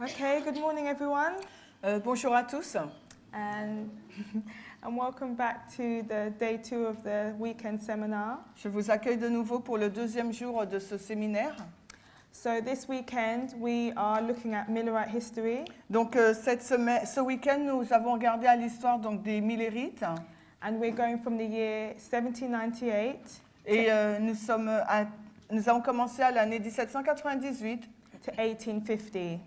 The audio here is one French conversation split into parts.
Okay, good morning everyone, Bonjour à tous and, and welcome back to the day 2 of the weekend seminar. Je vous accueille de nouveau pour le deuxième jour de ce séminaire. So this weekend we are looking at Millerite history, Donc ce week-end, nous avons regardé à l'histoire donc, des Millérites and we're going from the year 1798 et nous avons commencé à l'année 1798 to 1850.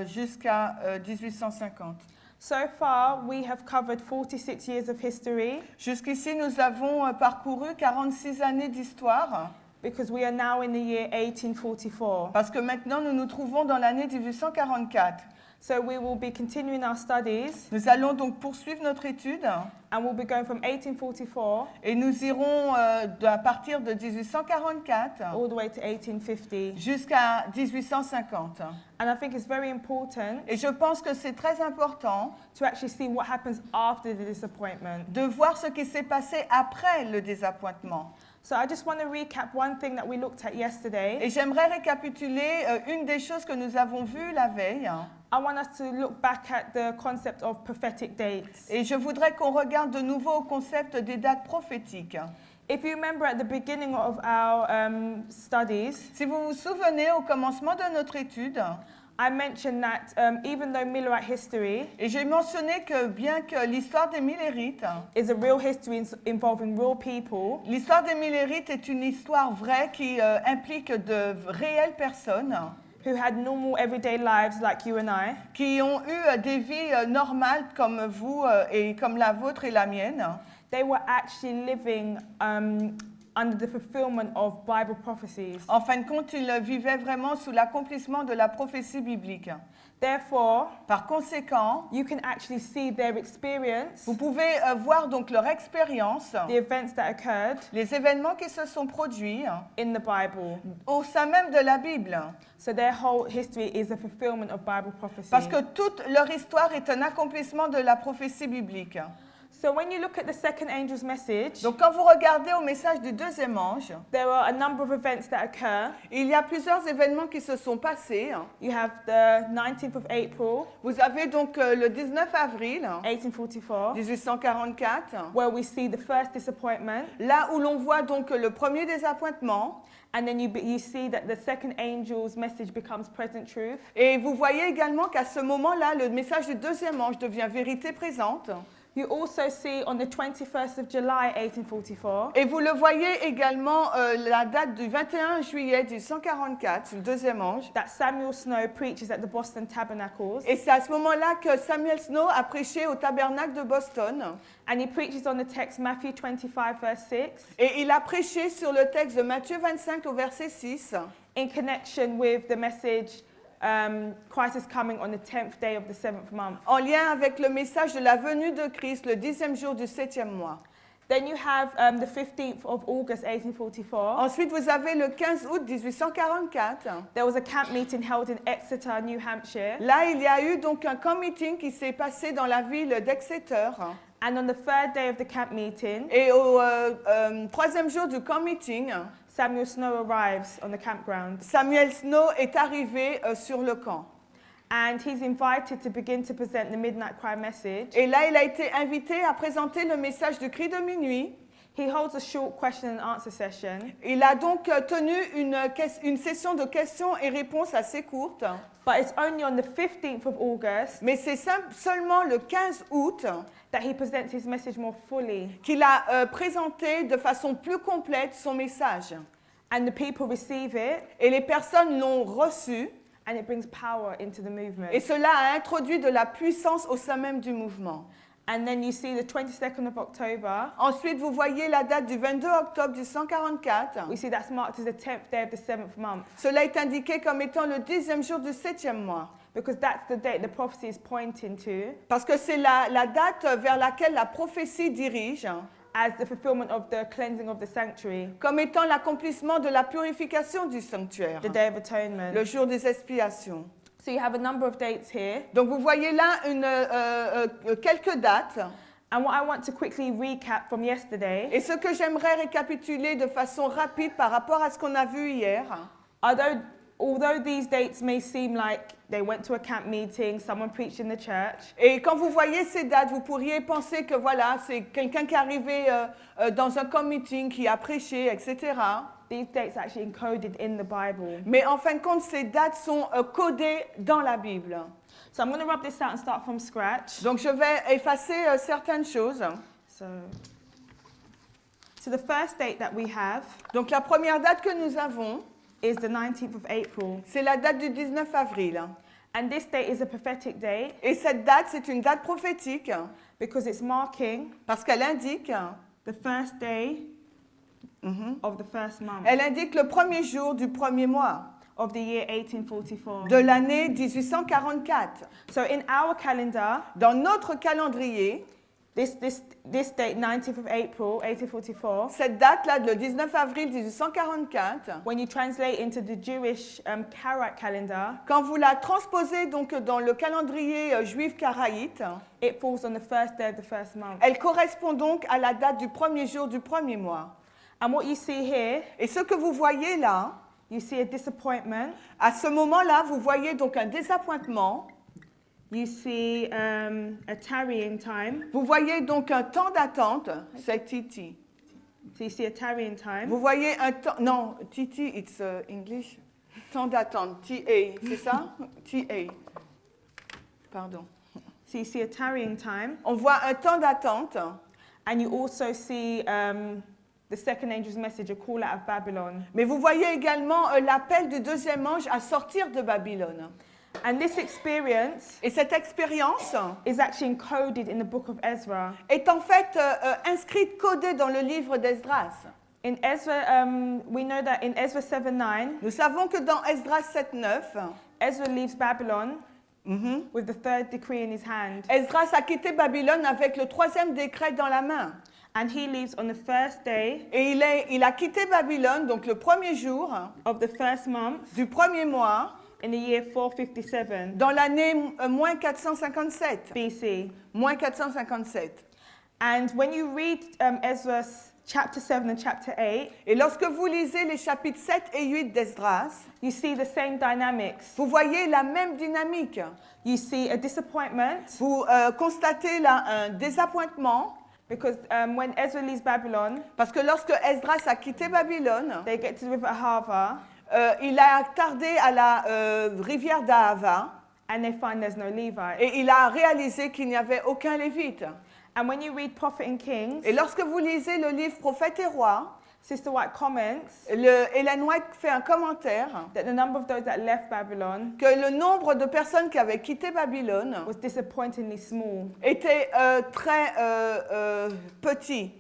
Jusqu'à 1850. So far we have covered 46 years of history Jusqu'ici, nous avons parcouru 46 années d'histoire because we are now in the year 1844. parce que maintenant, nous nous trouvons dans l'année 1844. So we will be continuing our studies Nous allons donc poursuivre notre étude and we'll be going from 1844 et nous irons à partir de 1844 all the way to 1850. jusqu'à 1850. And I think it's very important Et je pense que c'est très important to actually see what happens after the disappointment. de voir ce qui s'est passé après le désappointement. So I just want to recap one thing that we looked at yesterday. Et j'aimerais récapituler une des choses que nous avons vues la veille. I want us to look back at the concept of prophetic dates. Et je voudrais qu'on regarde de nouveau au concept des dates prophétiques. If you remember at the beginning of our studies, Si vous vous souvenez, au commencement de notre étude, I mentioned that even though Millerite history et j'ai mentionné que bien que l'histoire des Millérites, is a real history involving real people, l'histoire des Millérites est une histoire vraie qui implique de réelles personnes who had normal everyday lives like you and I, qui ont eu des vies normales comme vous et comme la vôtre et la mienne. they were actually living under the fulfillment of Bible prophecies. En fin de compte, ils vivaient vraiment sous l'accomplissement de la prophétie biblique. Therefore, Par conséquent, you can actually see their experience, vous pouvez voir donc leur expérience, the events that occurred les événements qui se sont produits in the Bible. au sein même de la Bible. So their whole history is a fulfillment of Bible prophecy. Parce que toute leur histoire est un accomplissement de la prophétie biblique. So when you look at the second angel's message, Donc quand vous regardez au message du deuxième ange, there are a number of events that occur. il y a plusieurs événements qui se sont passés. You have the 19th of April, Vous avez donc le 19 avril 1844, 1844, where we see the first disappointment, là où l'on voit donc le premier désappointement. and then you see that the second angel's message becomes present truth. Et vous voyez également qu'à ce moment-là, le message du deuxième ange devient vérité présente. You also see on the 21st of July 1844, Et vous le voyez également la date du 21 juillet 1844, le deuxième ange. that Samuel Snow preaches at the Boston Tabernacles, Et c'est à ce moment-là que Samuel Snow a prêché au tabernacle de Boston. and he preaches on the text Matthew 25 verse 6 Et il a prêché sur le texte de Matthieu 25 au verset 6, in connection with the message Christ is coming on the 10th day of the 7th month. en lien avec le message de la venue de Christ le 10e jour du 7e mois. Then you have the 15th of August 1844. Ensuite, vous avez le 15 août 1844. There was a camp meeting held in Exeter, New Hampshire. Là, il y a eu donc un camp meeting qui s'est passé dans la ville d'Exeter. And on the third day of the camp meeting, Et au troisième jour du camp meeting, Samuel Snow arrives on the campground. Samuel Snow est arrivé sur le camp. And he's invited to begin to present the Midnight Cry message. Et là, il a été invité à présenter le message du cri de minuit. He holds a short question and answer session. Il a donc tenu une session de questions et réponses assez courte. But it's only on the 15th of August Mais c'est seulement le 15 août that he presents his message more fully. qu'il a présenté de façon plus complète son message. And the people receive it, Et les personnes l'ont reçu. and it brings power into the movement. Et cela a introduit de la puissance au sein même du mouvement. And then you see the 22nd of October. Ensuite, vous voyez la date du 22 octobre 1844. We see that's marked as the 10th day of the 7th month, Cela est indiqué comme étant le 10e jour du 7e mois. because that's the date the prophecy is pointing to Parce que c'est la date vers laquelle la prophétie dirige, as the fulfillment of the cleansing of the sanctuary, comme étant l'accomplissement de la purification du sanctuaire, the Day of Atonement. le jour des expiations. So you have a number of dates here. Donc vous voyez là quelques dates. And what I want to quickly recap from yesterday, Et ce que j'aimerais récapituler de façon rapide par rapport à ce qu'on a vu hier, although although these dates may seem like they went to a camp meeting, someone preached in the church, Et quand vous voyez ces dates, vous pourriez penser que voilà, c'est quelqu'un qui est arrivé dans un camp meeting, qui a prêché, etc. these dates are actually encoded in the Bible. Mais en fin de compte, ces dates sont codées dans la Bible. So I'm going to rub this out and start from scratch. Donc je vais effacer certaines choses. So the first date that we have Donc la première date que nous avons, is the 19th of April. c'est la date du 19 avril. And this date is a prophetic date Et cette date, c'est une date prophétique because it's marking parce qu'elle indique, the first day of the first month elle indique le premier jour du premier mois of the year 1844. de l'année 1844. So in our calendar, Dans notre calendrier, this date, 19th of April, 1844, cette date-là, le 19 avril 1844, when you translate into the Jewish Karat calendar, quand vous la transposez donc dans le calendrier juif karaïte, it falls on the first day of the first month. elle correspond donc à la date du premier jour du premier mois. And what you see here, Et ce que vous voyez là, you see a disappointment, à ce moment-là, vous voyez donc un désappointement. you see a tarrying time, Vous voyez donc un temps d'attente, c'est Titi. so you see a tarrying time, Vous voyez un temps, non, Titi, it's English. Temps d'attente, TA, c'est ça? TA. Pardon. so you see a tarrying time, On voit un temps d'attente. and you also see the second angel's message, a call out of Babylon. Mais vous voyez également l'appel du deuxième ange à sortir de Babylone. And this experience Et cette expérience is actually encoded in the book of Ezra. est en fait inscrite, codée dans le livre d'Esdras. In Ezra, we know that in Ezra 7:9, Nous savons que dans Esdras 7.9, Ezra leaves Babylon with the third decree in his hand, Esdras a quitté Babylone avec le troisième décret dans la main. and he leaves on the first day Et il a quitté Babylone, donc le premier jour of the first month du premier mois, in the year 457 dans l'année moins 457. BC. Moins 457. And when you read Ezra chapter 7 and chapter 8, Et lorsque vous lisez les chapitres 7 et 8 d'Esdras, you see the same dynamics. vous voyez la même dynamique. You see a disappointment Vous constatez là un désappointement, because when Ezra leaves Babylon, parce que lorsque Esdras a quitté Babylone, they get to the river Ahava il a tardé à la rivière d'Ahava and they find there's no Levite. et il a réalisé qu'il n'y avait aucun lévite. And when you read Prophet and Kings, Et lorsque vous lisez le livre Prophètes et Rois, Sister White comments Ellen White fait un commentaire that the number of those that left Babylon que le nombre de personnes qui avaient quitté Babylone was disappointingly small. était très petit.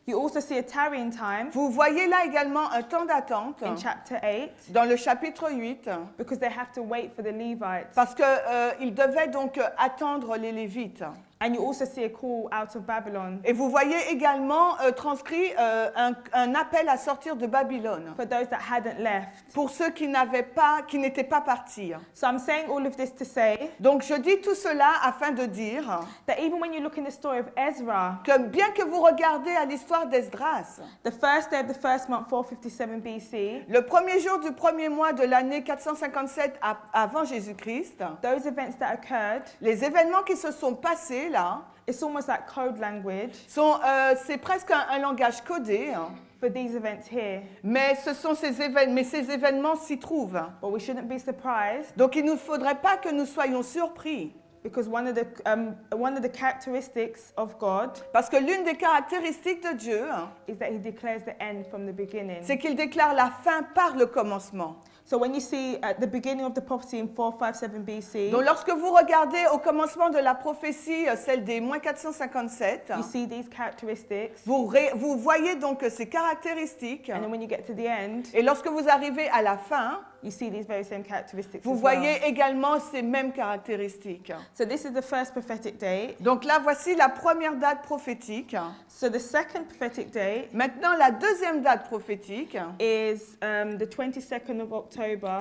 You also see a tarrying time Vous voyez là également un temps d'attente in chapter 8 dans le chapitre 8, because they have to wait for the Levites. parce qu'ils devaient donc attendre les Lévites. And you also see a call out of Babylon Et vous voyez également transcrit un appel à sortir de Babylone for those that hadn't left. pour ceux qui n'étaient pas partis. So I'm saying all of this to say Donc je dis tout cela afin de dire that even when you look in the story of Ezra, que bien que vous regardez à l'histoire d'Esdras, the first day of the first month, 457 BC, le premier jour du premier mois de l'année 457 avant Jésus-Christ, those events that occurred, les événements qui se sont passés là, it's almost like code language c'est presque un langage codé, hein. for these events here. Mais ces événements s'y trouvent. But we shouldn't be surprised Donc il ne faudrait pas que nous soyons surpris. because one of the characteristics of God Parce que l'une des caractéristiques de Dieu, hein, is that he declares the end from the beginning. c'est qu'il déclare la fin par le commencement. So when you see at the beginning of the prophecy in 457 BC, Donc lorsque vous regardez au commencement de la prophétie, celle des moins 457, you see these characteristics, vous voyez donc ces caractéristiques. and then when you get to the end, Et lorsque vous arrivez à la fin, you see these very same characteristics vous as voyez well. également ces mêmes caractéristiques. So this is the first prophetic date. Donc là, voici la première date prophétique. So the second prophetic date Maintenant, la deuxième date prophétique, is the 22nd of October,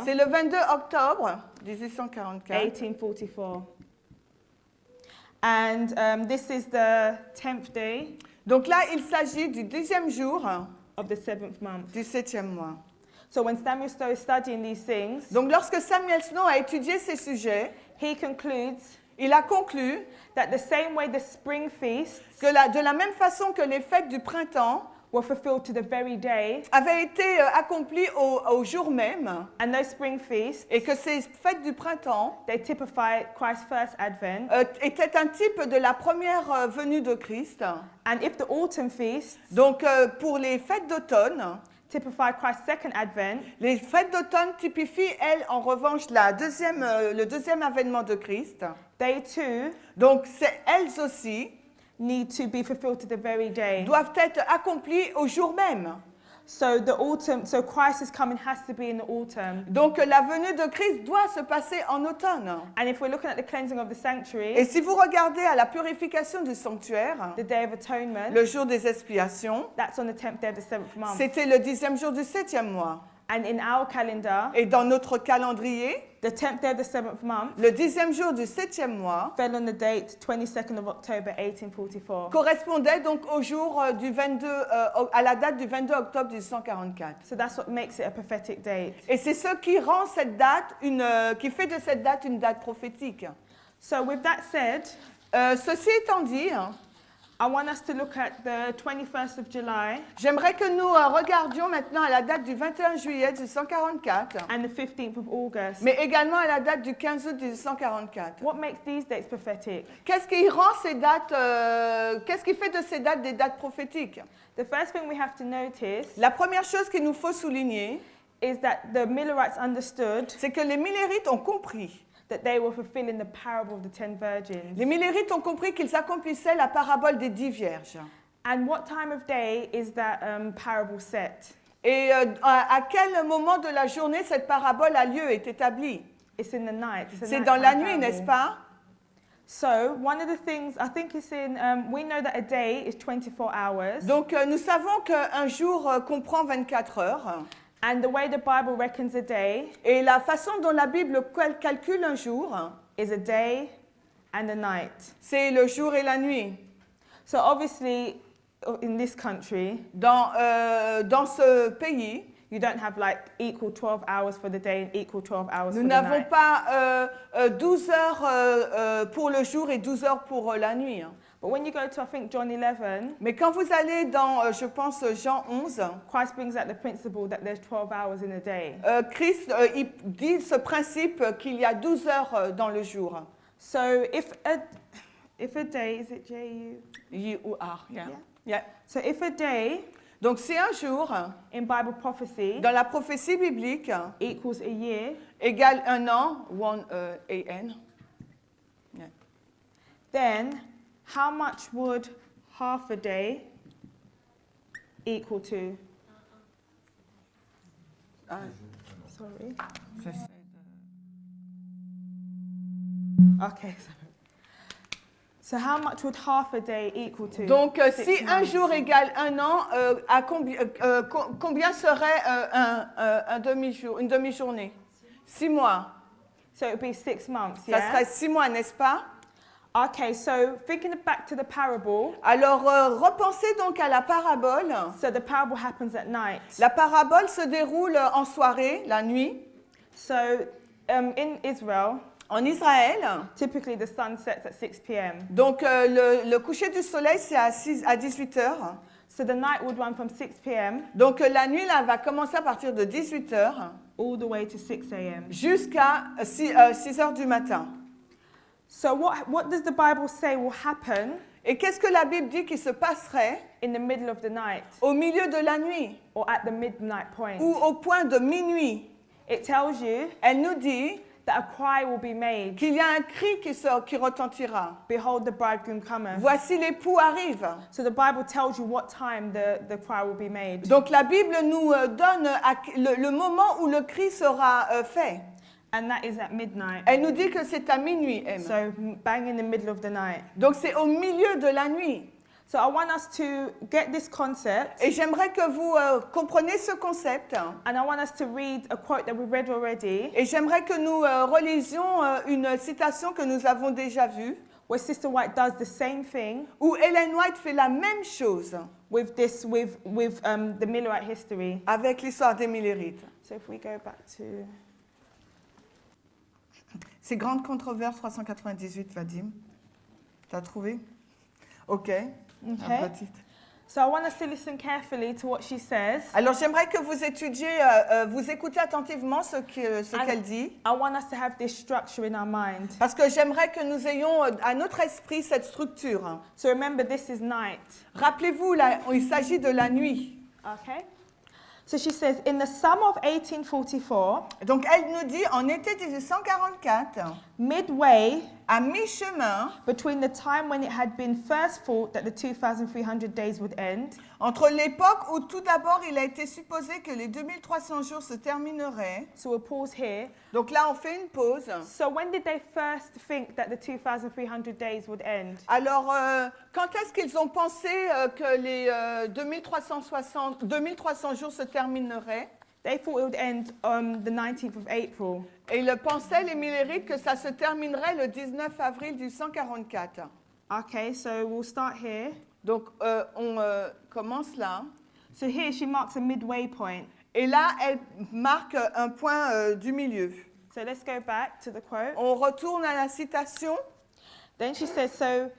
c'est le 22 octobre 1844. 1844. And this is the 10th day Donc là, il s'agit du 10e jour of the 7th month. du 7e mois. So when Samuel Snow is studying these things, Donc lorsque Samuel Snow a étudié ces sujets, he concludes il a conclu that the same way the spring feasts que de la même façon que les fêtes du printemps were fulfilled to the very day, avaient été accomplies au jour même, and those spring feasts, et que ces fêtes du printemps they typify Christ's first advent, étaient un type de la première venue de Christ. and if the autumn feasts Donc pour les fêtes d'automne, typify Christ's second advent, les fêtes d'automne typifient, elles, en revanche, le deuxième avènement de Christ. they too Donc elles aussi need to be fulfilled to the very day. doivent être accomplies au jour même. So Christ's coming has to be in the autumn. Donc la venue de Christ doit se passer en automne. And if we're looking at the cleansing of the Et sanctuary, si vous regardez à la purification du sanctuaire, the Day of Atonement, le jour des expiations, that's on the 10th day of the 7th month. c'était le 10e jour du 7e mois. And in our calendar, Et dans notre calendrier, the 10th day of the 7th month le 10e jour du 7e mois fell on the date 22nd of October 1844. correspondait donc au jour à la date du 22 octobre 1844. So that's what makes it a prophetic date. Et c'est ce qui rend cette date qui fait de cette date une date prophétique. So with that said, Ceci étant dit, I want us to look at the 21st of July j'aimerais que nous regardions maintenant à la date du 21 juillet 1844, and the 15th of August. mais également à la date du 15 août 1844. What makes these dates prophetic? Qu'est-ce qui rend ces dates, qu'est-ce qui fait de ces dates des dates prophétiques? The first thing we have to notice La première chose qu'il nous faut souligner, is that the Millerites understood c'est que les Millérites ont compris. that they were fulfilling the parable of the 10 virgins. Les Millérites ont compris qu'ils accomplissaient la parabole des 10 vierges. And what time of day is that parable set? Et à quel moment de la journée cette parabole a lieu, est établie? It's in the night. It's a C'est dans la nighttime nuit, n'est-ce parable. pas? So one of the things, I think it's in, we know that a day is 24 hours. Donc nous savons qu'un jour comprend 24 heures. And the way the Bible reckons a day Et la façon dont la Bible calcule un jour, is a day and a night. c'est le jour et la nuit. So obviously, in this country, Dans ce pays, you don't have like equal 12 hours for the day and equal 12 hours nous for the n'avons night. pas 12 heures pour le jour et 12 heures pour la nuit. But when you go to, I think, John 11, Mais quand vous allez dans, je pense, Jean 11, Christ brings out the principle that there's 12 hours in a day. Christ il dit ce principe qu'il y a 12 heures dans le jour. So if a day, is it J-U? Y-U-R, yeah. Yeah. Yeah. So if a day Donc si un jour, in Bible prophecy dans la prophétie biblique, equals a year, égale un an, one A-N, yeah. then how much would half a day equal to? Sorry. Okay. So how much would half a day equal to? Donc, 6 si un months. jour égale un an, combien serait une demi-journée? 6 mois. So it would be 6 months, Ça yeah? serait 6 mois, n'est-ce pas? Okay, so thinking back to the parable, Alors, repensez donc à la parabole. so the parable happens at night. La parabole se déroule en soirée, la nuit. So in Israel, En Israël, typically the sun sets at 6 p.m. donc le coucher du soleil, c'est à 18 heures. So the night would run from 6 p.m. Donc, la nuit, là, va commencer à partir de 18 heures all the way to 6 a.m. jusqu'à 6 heures du matin. So what does the Bible say will happen Et qu'est-ce que la Bible dit qui se passerait in the middle of the night au milieu de la nuit or at the midnight point? ou au point de minuit? It tells you Elle nous dit that a cry will be made. qu'il y a un cri qui retentira. Behold, the bridegroom cometh. Voici l'époux arrive. So the Bible tells you what time the cry will be made. Donc la Bible nous donne le moment où le cri sera fait. And that is at midnight. Elle nous dit que c'est à minuit, M. So bang in the middle of the night. Donc c'est au milieu de la nuit. So I want us to get this concept, Et j'aimerais que vous compreniez ce concept. and I want us to read a quote that we read already, Et j'aimerais que nous relisions une citation que nous avons déjà vue, where Sister White does the same thing où Ellen White fait la même chose with the Millerite history. avec l'histoire des Millérites. So if we go back to, C'est Grande Controverse 398, Vadim. T'as trouvé? OK. Un okay. petit. So I want us to listen carefully to what she says. Alors j'aimerais que vous étudiez, vous écoutez attentivement ce qu'elle dit, I want us to have this structure in our mind. parce que j'aimerais que nous ayons à notre esprit cette structure. So remember, this is night. Rappelez-vous, là, il s'agit de la nuit. Okay. So she says, in the summer of 1844, Donc elle nous dit, en été 1844, midway à mi-chemin, between the time when it had been first thought that the 2,300 days would end, entre l'époque où tout d'abord il a été supposé que les 2300 jours se termineraient. so we'll pause here. Donc là, on fait une pause. So when did they first think that the 2,300 days would end? Alors, quand est-ce qu'ils ont pensé que les 2300 jours se termineraient? They thought it would end on the 19th of April. Et ils pensaient, les Millérites, que ça se terminerait le 19 avril 1844. Okay, so we'll start here. Donc, on commence là. So here she marks a midway point. Et là, elle marque un point du milieu. So let's go back to the quote. On retourne à la citation. Then she says, so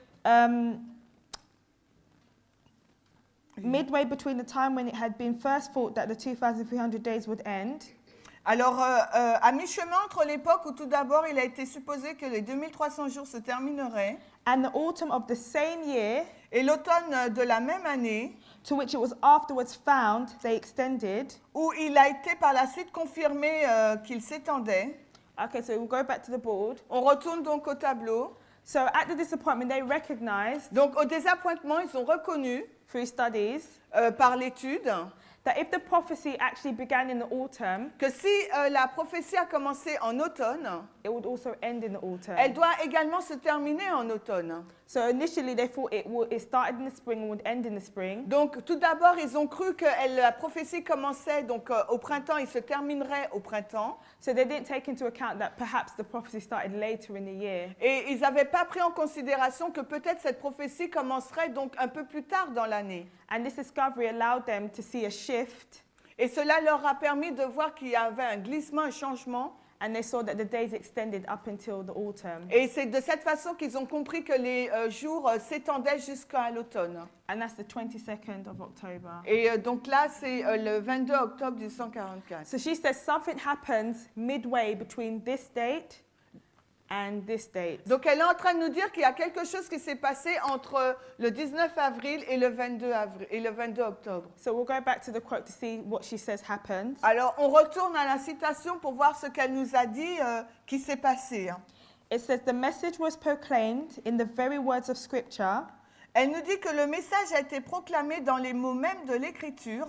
midway between the time when it had been first thought that the 2,300 days would end, Alors, à mi-chemin entre l'époque où tout d'abord il a été supposé que les 2300 jours se termineraient and the autumn of the same year, et l'automne de la même année, to which it was afterwards found they extended. où il a été par la suite confirmé qu'il s'étendait. Okay, so we'll go back to the board. On retourne donc au tableau. So at the disappointment, they recognized Donc, au désappointement, ils ont reconnu through studies par l'étude that if the prophecy actually began in the autumn, que si la prophétie a commencé en automne, it would also end in the autumn. elle doit également se terminer en automne. So initially they thought it started in the spring and would end in the spring. Donc, tout d'abord, ils ont cru que la prophétie commençait donc au printemps et se terminerait au printemps. So they didn't take into account that perhaps the prophecy started later in the year. Et ils n'avaient pas pris en considération que peut-être cette prophétie commencerait donc un peu plus tard dans l'année. And this discovery allowed them to see a shift, Et cela leur a permis de voir qu'il y avait un glissement, un changement. and they saw that the days extended up until the autumn. Et c'est de cette façon qu'ils ont compris que les jours s'étendaient jusqu'à l'automne. And that's the 22nd of October. Et donc là, c'est le 22 octobre 1844. So she says something happens midway between this date and this date. Donc elle est en train de nous dire qu'il y a quelque chose qui s'est passé entre le 19 avril et le 22 octobre. So we'll go back to the quote to see what she says happened. Alors on retourne à la citation pour voir ce qu'elle nous a dit qui s'est passé. It says, the message was proclaimed in the very words of Scripture. Elle nous dit que le message a été proclamé dans les mots mêmes de l'Écriture.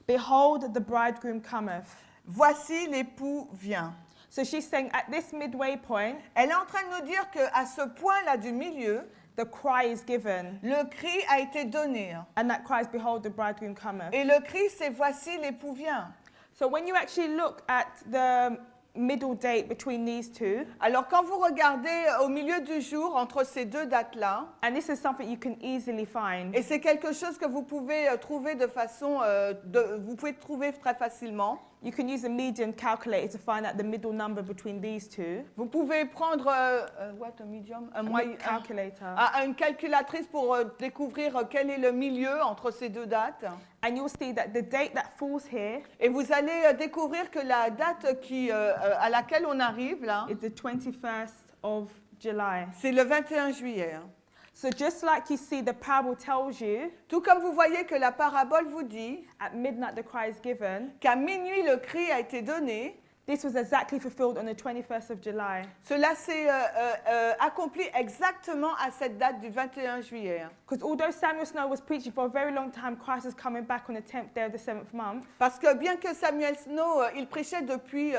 Behold, the bridegroom cometh. Voici l'époux vient. So she's saying at this midway point, Elle est en train de nous dire qu'à ce point-là du milieu, the cry is given. le cri a été donné. And that cry is, behold, the bridegroom cometh. Et le cri, c'est voici l'époux vient. So when you actually look at the middle date between these two, Alors quand vous regardez au milieu du jour entre ces deux dates-là, and this is something you can easily find, et c'est quelque chose que vous pouvez trouver de façon, vous pouvez trouver très facilement. you can use a median calculator to find out the middle number between these two. Vous pouvez prendre what, un medium, un moyen, Calculator. une calculatrice pour découvrir quel est le milieu entre ces deux dates. And you'll see that the date that falls here Et vous allez découvrir que la date à laquelle on arrive là, is the 21st of July. c'est le 21 juillet. So just like you see, the parable tells you, Tout comme vous voyez que la parabole vous dit at midnight the cry is given, qu'à minuit le cri a été donné, this was exactly fulfilled on the 21st of July. cela s'est accompli exactement à cette date du 21 juillet. Because although Samuel Snow was preaching for a very long time, Christ is coming back on the 10th day of the 7th month. Parce que bien que Samuel Snow, il prêchait depuis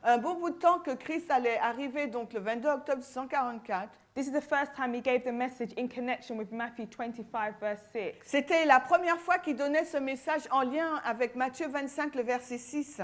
un bon bout de temps que Christ allait arriver donc le 22 octobre 1844, This is the first time he gave the message in connection with Matthew 25, verse 6. c'était la première fois qu'il donnait ce message en lien avec Matthieu 25, le verset 6.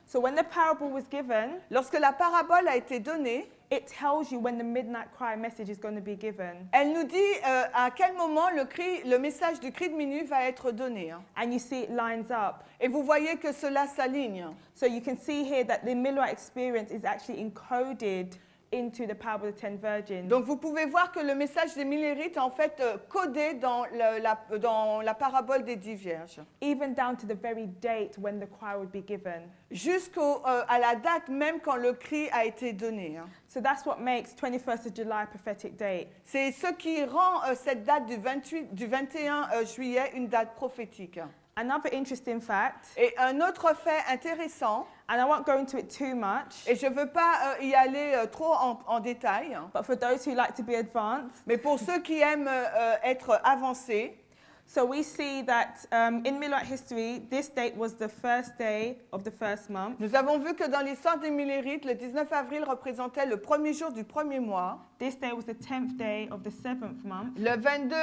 So when the parable was given, Lorsque la parabole a été donnée, it tells you when the midnight cry message is going to be given. Elle nous dit à quel moment le message du cri de minuit va être donné. And you see it lines up. Et vous voyez que cela s'aligne. So you can see here that the Millerite experience is actually encoded into the parable of the 10 virgins. Donc vous pouvez voir que le message des Millérites est en fait codé dans la parabole des 10 vierges. Even down to the very date when the cry would be given. À la date même quand le cri a été donné. So that's what makes 21st of July a prophetic date. C'est ce qui rend cette date du 21 juillet une date prophétique. Another interesting fact, Et un autre fait intéressant, and I won't go into it too much, et je ne veux pas y aller trop en détail, but for those who like to be advanced, mais pour ceux qui aiment être avancés, so we see that in Millerite history, this date was the first day of the first month. nous avons vu que dans l'histoire des Millérites, le 19 avril représentait le premier jour du premier mois. This day was the 10th day of the 7th month. Le 22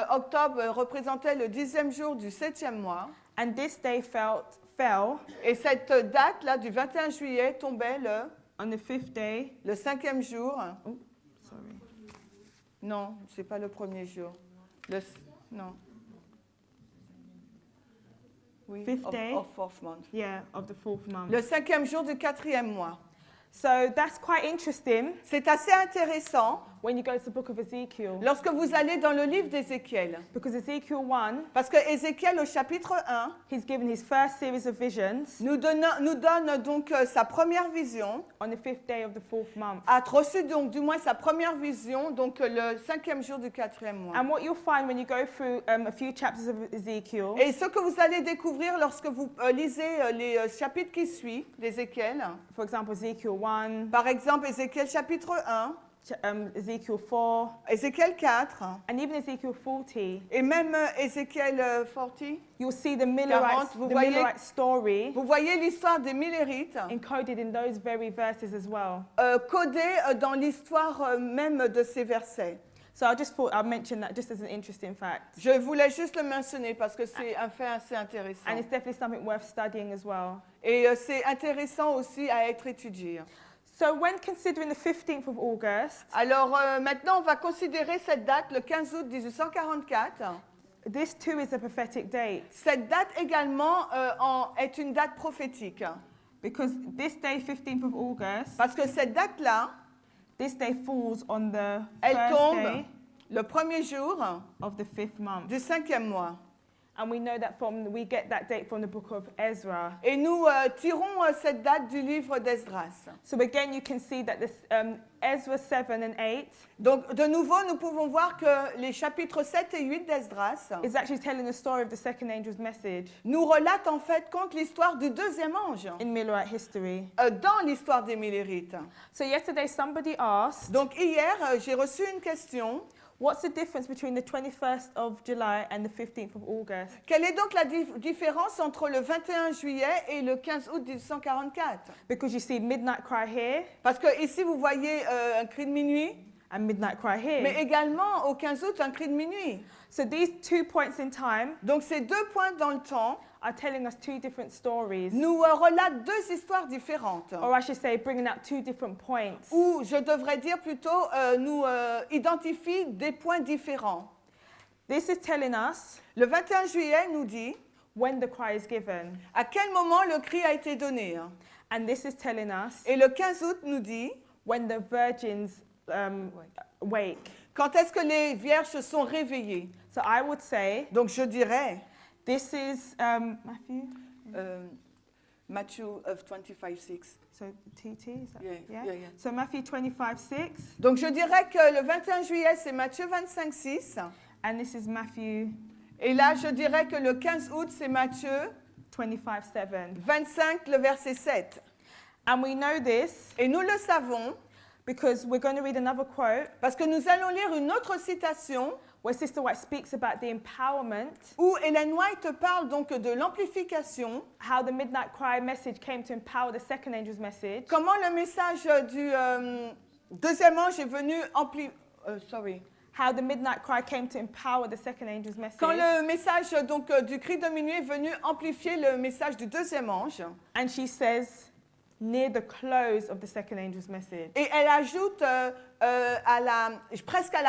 octobre représentait le 10e jour du 7e mois. And this day fell Et cette date-là, du 21 juillet, tombait on the 5th day. le 5e jour. Oh, sorry. Non, ce n'est pas le premier jour. Non. Oui, Fifth day. of fourth month. Yeah, of the 4th month. Le 5e jour du 4e mois. So that's quite interesting C'est assez intéressant when you go to the book of Ezekiel. lorsque vous allez dans le livre d'Ézéchiel. Because Ezekiel 1, Parce que Ézéchiel, au chapitre 1, he's given his first series of visions nous donne donc sa première vision, on the 5th day of the 4th month. a reçu donc du moins sa première vision, donc le 5e jour du 4e mois. And what you'll find when you go through a few chapters of Ezekiel, Et ce que vous allez découvrir lorsque vous lisez les chapitres qui suivent d'Ézéchiel, for example, Ezekiel 1, par exemple Ézéchiel chapitre 1, Ezekiel 4, Ézéchiel 4, and even Ezekiel 40, et même Ézéchiel 40, you'll see the Millerite, vous the voyez- Millerite story vous voyez l'histoire des Millérites encoded in those very verses as well. codée dans l'histoire même de ces versets. So I just thought I'd mention that just as an interesting fact. Je voulais juste le mentionner parce que c'est un fait assez intéressant. And it's definitely something worth studying as well. Et c'est intéressant aussi à être étudié. So when considering the 15th of August, Alors maintenant, on va considérer cette date, le 15 août 1844. this too is a prophetic date Cette date également est une date prophétique. because this day, 15th of August, Parce que cette date-là, this day falls on the elle first tombe day le premier jour of the 5th month. du 5e mois. And we know that we get that date from the book of Ezra. Et nous tirons cette date du livre d'Esdras. So again, you can see that this Ezra 7 and 8 Donc, de nouveau, nous pouvons voir que les chapitres 7 et 8 d'Esdras is actually telling the story of the second angel's message nous relatent en fait compte l'histoire du deuxième ange in Millerite history. dans l'histoire des Millérites. So yesterday, somebody asked, Donc, hier, j'ai reçu une question. what's the difference between the 21st of July and the 15th of August? Quelle est donc la différence entre le 21 juillet et le 15 août 1844? Because you see midnight cry here Parce que ici, vous voyez un cri de minuit, and midnight cry here. mais également au 15 août, un cri de minuit. So these 2 points in time Donc, ces deux points dans le temps are telling us 2 different stories. nous relatent deux histoires différentes. Or I should say, bringing out 2 different points. Ou, je devrais dire plutôt, nous identifient des points différents. This is telling us Le 21 juillet nous dit when the cry is given. à quel moment le cri a été donné. And this is telling us Et le 15 août nous dit when the virgins wake. quand est-ce que les vierges se sont réveillées. So I would say Donc, je dirais this is Matthew. Matthew 25:6. So TT is that? Yeah. So Matthew 25:6, Donc, je dirais que le 21 juillet, c'est Matthieu 25:6. and this is Matthew Et là, je dirais que le 15 août, c'est Matthieu 25:7. 25, le verset 7. And we know this Et nous le savons because we're going to read another quote parce que nous allons lire une autre citation where Sister White speaks about the empowerment, où Ellen White parle donc de l'amplification, how the midnight cry message came to empower the second angel's message, comment le message du deuxième ange est venu how the midnight cry came to empower the second angel's message. quand le message donc du cri de minuit est venu amplifier le message du deuxième ange. And she says, near the close of the second angel's message. Et elle ajoute presque à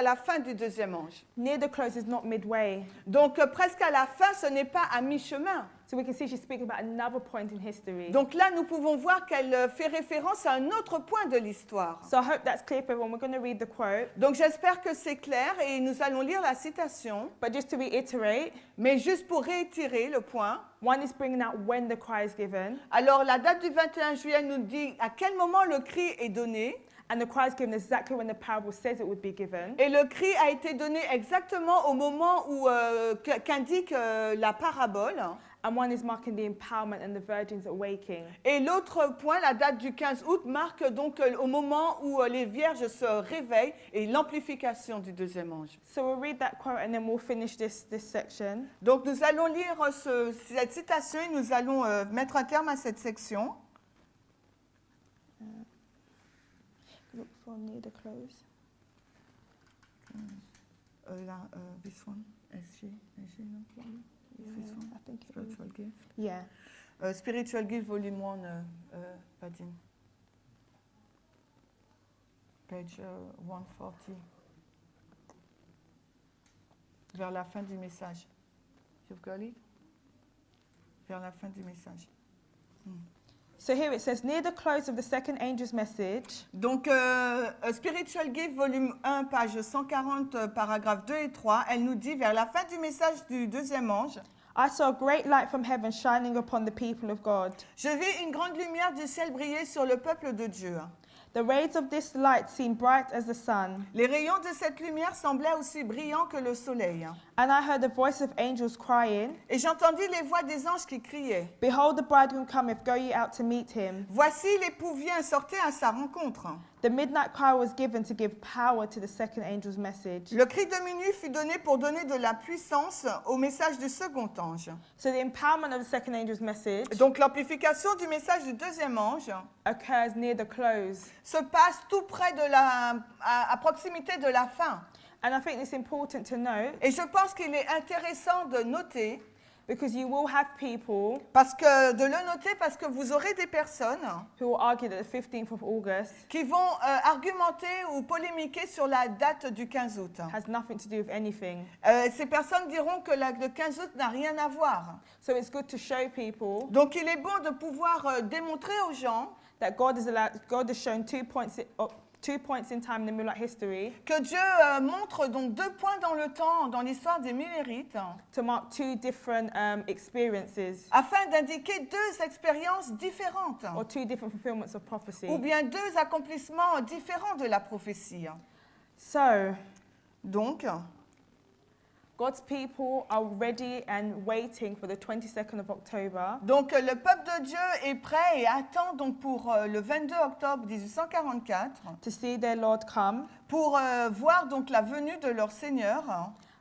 la fin du deuxième ange. Near the close is not midway. Donc presque à la fin, ce n'est pas à mi-chemin. So we can see she's speaking about another point in history. Donc là, nous pouvons voir qu'elle fait référence à un autre point de l'histoire. So I hope that's clear for everyone. We're going to read the quote. Donc j'espère que c'est clair et nous allons lire la citation. But just to reiterate, Mais juste pour réitérer le point, one is bringing out when the cry is given, alors la date du 21 juillet nous dit à quel moment le cri est donné. and the cry is given exactly when the parable says it would be given. Et le cri a été donné exactement au moment où qu'indique la parabole. And one is marking the empowerment and the virgins awaking. Et l'autre point, la date du 15 août, marque donc au moment où les vierges se réveillent et l'amplification du deuxième ange. So we'll read that quote and then we'll finish this section. Donc nous allons lire cette citation et nous allons mettre un terme à cette section. Look for near the close. This one, SG, non? This one, I think it is. Spiritual Gift. Yeah. Spiritual Gift, volume 1, Padine. Page 140. Vers la fin du message. You've got it? Vers la fin du message. So here it says, near the close of the second angel's message, Donc, Spiritual Gift, volume 1, page 140, paragraphes 2 et 3, elle nous dit, vers la fin du message du deuxième ange, I saw a great light from heaven shining upon the people of God. je vis une grande lumière du ciel briller sur le peuple de Dieu. The rays of this light seemed bright as the sun, Les rayons de cette lumière semblaient aussi brillants que le soleil. and I heard the voice of angels crying, Et j'entendis les voix des anges qui criaient, behold, the bridegroom cometh, go ye out to meet him. voici l'époux vient, sortez à sa rencontre. The midnight cry was given to give power to the second angel's message. Le cri de minuit fut donné pour donner de la puissance au message du second ange. So the empowerment of the second angel's message Donc l'amplification du message du deuxième ange occurs near the close. se passe tout près à proximité de la fin. And I think it's important to note, Et je pense qu'il est intéressant de noter, because you will have people parce que vous aurez des personnes who will argue that the 15th of August qui vont argumenter ou polémiquer sur la date du 15 août. has nothing to do with anything. Ces personnes diront que le 15 août n'a rien à voir. So it's good to show people Donc il est bon de pouvoir démontrer aux gens that God has shown 2 points in time in the Millerite history que Dieu montre donc 2 points dans le temps, dans l'histoire des Millérites, to mark 2 different experiences afin d'indiquer 2 expériences différentes, or 2 different fulfillments of prophecy. ou bien 2 accomplissements différents de la prophétie. So Donc, God's people are ready and waiting for the 22nd of October le peuple de Dieu est prêt et attend donc pour le 22 octobre 1844 to see their Lord come. pour voir donc la venue de leur Seigneur.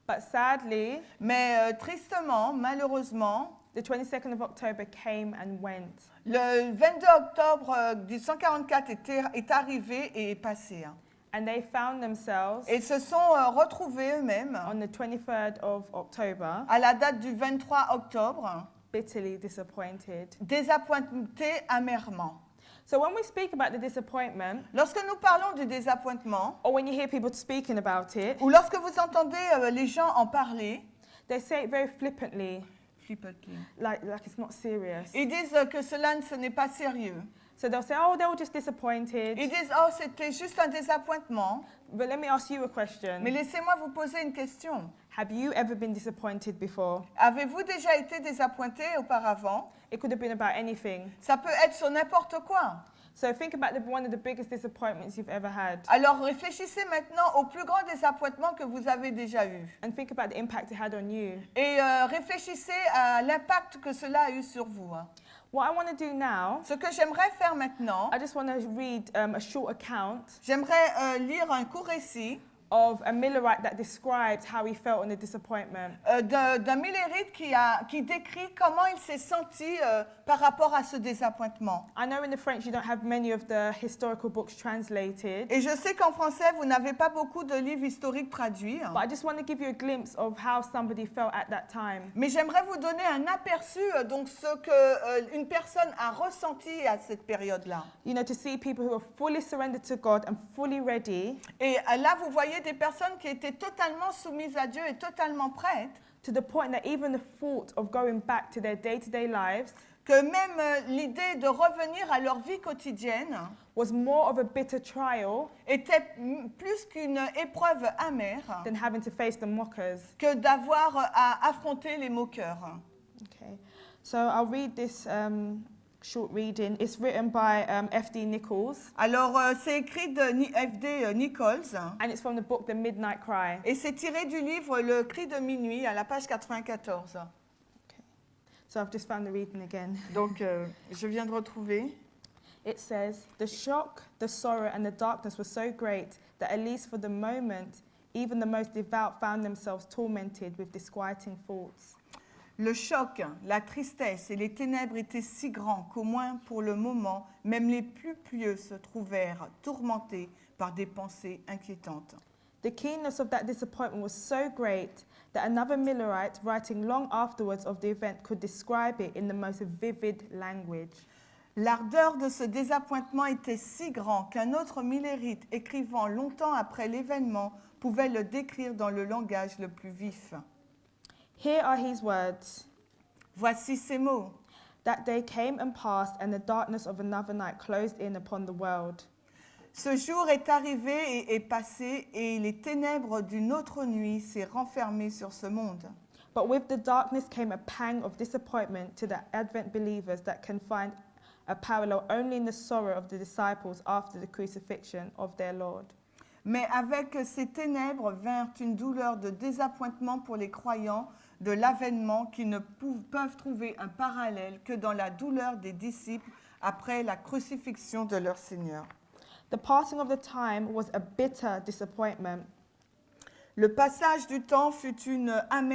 But sadly, Mais tristement, malheureusement, the 22nd of October came and went. le 22 octobre 1844 est arrivé et est passé. And they found themselves Et se sont retrouvés eux-mêmes on the 23rd of October à la date du 23 octobre, bitterly disappointed. désappointés amèrement. So when we speak about the disappointment, Lorsque nous parlons du désappointement, or when you hear people speaking about it, ou lorsque vous entendez les gens en parler, they say it very flippantly, like it's not serious. ils disent que ce n'est pas sérieux. So they'll say, oh, they were just disappointed. Ils disent, oh, c'était juste un désappointement. But let me ask you a question. Mais laissez-moi vous poser une question. Have you ever been disappointed before? Avez-vous déjà été désappointé auparavant? It could have been about anything. Ça peut être sur n'importe quoi. So think about one of the biggest disappointments you've ever had. Alors réfléchissez maintenant au plus grand désappointement que vous avez déjà eu. And think about the impact it had on you. Et réfléchissez à l'impact que cela a eu sur vous. What I want to do now, Ce que j'aimerais faire maintenant, I just want to read a short account j'aimerais lire un court récit of a Millerite that describes how he felt on the disappointment. D'un Millérite qui décrit comment il s'est senti par rapport à ce désappointement. I know in the French you don't have many of the historical books translated, Et je sais qu'en français, vous n'avez pas beaucoup de livres historiques traduits. but I just want to give you a glimpse of how somebody felt at that time. Mais j'aimerais vous donner un aperçu donc ce que une personne a ressenti à cette période-là. You know, to see people who are fully surrendered to God and fully ready, Et là, vous voyez des personnes qui étaient totalement soumises à Dieu et totalement prêtes, to the point that even the thought of going back to their day-to-day lives que même l'idée de revenir à leur vie quotidienne was more of a bitter trial était plus qu'une épreuve amère than having to face the mockers. que d'avoir à affronter les moqueurs. Okay, so I'll read this short reading. It's written by F.D. Nichols, Alors, c'est écrit de F.D. Nichols and it's from the book The Midnight Cry. et c'est tiré du livre Le Cri de minuit à la page 94. So I've just found the reading again. Donc, je viens de retrouver. It says, "The shock, the sorrow, and the darkness were so great that at least for the moment, even the most devout found themselves tormented with disquieting thoughts. Le choc, la tristesse et les ténèbres étaient si grands qu'au moins pour le moment, même les plus pieux se trouvèrent tourmentés par des pensées inquiétantes. The keenness of that disappointment was so great that another Millerite, writing long afterwards of the event, could describe it in the most vivid language. L'ardeur de ce désappointement était si grand qu'un autre Millérite, écrivant longtemps après l'événement, pouvait le décrire dans le langage le plus vif. Here are his words. Voici ces mots. That day came and passed, and the darkness of another night closed in upon the world. Ce jour est arrivé et est passé, et les ténèbres d'une autre nuit s'est renfermées sur ce monde. But with the darkness came a pang of disappointment to the Advent believers that can find a parallel only in the sorrow of the disciples after the crucifixion of their Lord. Mais avec ces ténèbres vinrent une douleur de désappointement pour les croyants de l'avènement qui ne peuvent trouver un parallèle que dans la douleur des disciples après la crucifixion de leur Seigneur. The passing of the time was a bitter disappointment. Le passage du temps fut un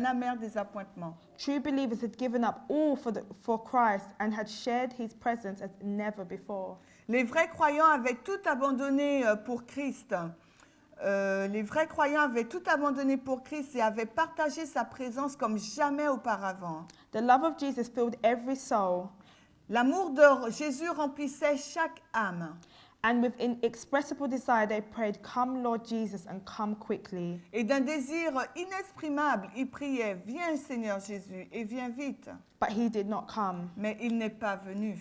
amer désappointement. True believers had given up all for Christ and had shared his presence as never before. Les vrais croyants avaient tout abandonné pour Christ. Les vrais croyants avaient tout abandonné pour Christ et avaient partagé sa présence comme jamais auparavant. The love of Jesus filled every soul, L'amour de Jésus remplissait chaque âme. and with inexpressible desire they prayed, "Come, Lord Jesus, and come quickly." Et d'un désir inexprimable, ils priaient, « Viens Seigneur Jésus, et viens vite. But he did not come. » Mais il n'est pas venu.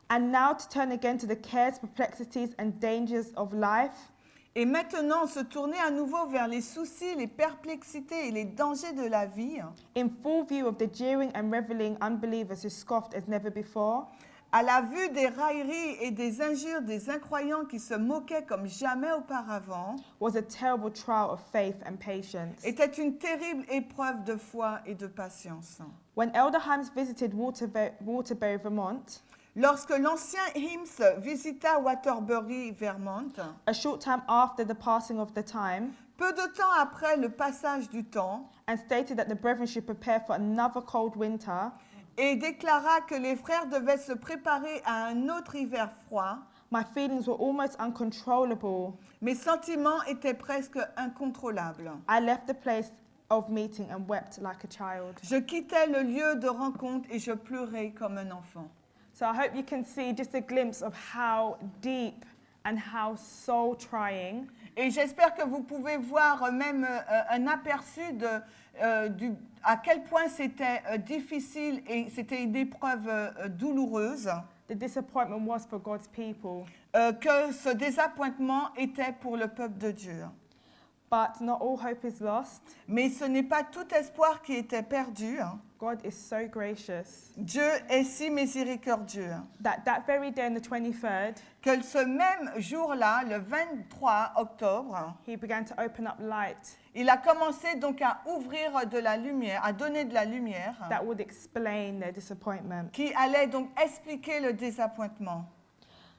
And now to turn again to the cares, perplexities, and dangers of life. Et maintenant, se tourner à nouveau vers les soucis, les perplexités et les dangers de la vie, In full view of the jeering and reveling unbelievers who scoffed as never before, à la vue des railleries et des injures des incroyants qui se moquaient comme jamais auparavant, was a terrible trial of faith and patience. était une terrible épreuve de foi et de patience. When Elder Himes visited Waterbury, Vermont, Lorsque l'ancien Himes visita Waterbury, Vermont, a short time after the passing of the time, peu de temps après le passage du temps, and stated that the brethren should prepare for another cold winter, et déclara que les frères devaient se préparer à un autre hiver froid, my feelings were almost uncontrollable. mes sentiments étaient presque incontrôlables. I left the place of meeting and wept like a child. Je quittais le lieu de rencontre et je pleurais comme un enfant. So I hope you can see just a glimpse of how deep and how soul trying Et j'espère que vous pouvez voir même un aperçu à quel point c'était difficile et c'était une épreuve douloureuse, the disappointment was for God's people. que ce désappointement était pour le peuple de Dieu. But not all hope is lost. Mais ce n'est pas tout espoir qui était perdu. God is so gracious Dieu est si miséricordieux that very day on the 23rd, que ce même jour-là, le 23 octobre, he began to open up light il a commencé donc à ouvrir de la lumière, à donner de la lumière that would explain their disappointment. qui allait donc expliquer le désappointement.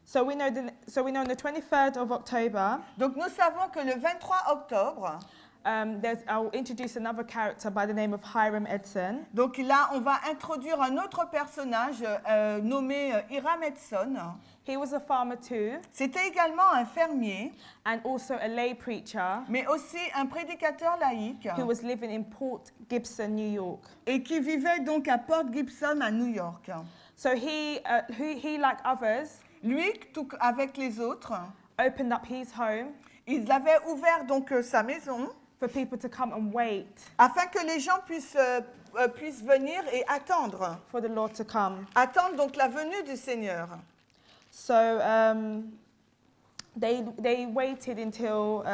So we know on the 23rd of October, Donc nous savons que le 23 octobre, I'll introduce another character by the name of Hiram Edson. donc là on va introduire un autre personnage nommé Hiram Edson. He was a farmer too, C'était également un fermier, and also a lay preacher mais aussi un prédicateur laïque who was living in Port Gibson, New York. et qui vivait donc à Port Gibson à New York. So he like others, Lui, tout avec les autres, opened up his home il avait ouvert donc sa maison for people to come and wait afin que les gens puissent venir et attendre. for the Lord to come. Attendre donc la venue du Seigneur. So they waited until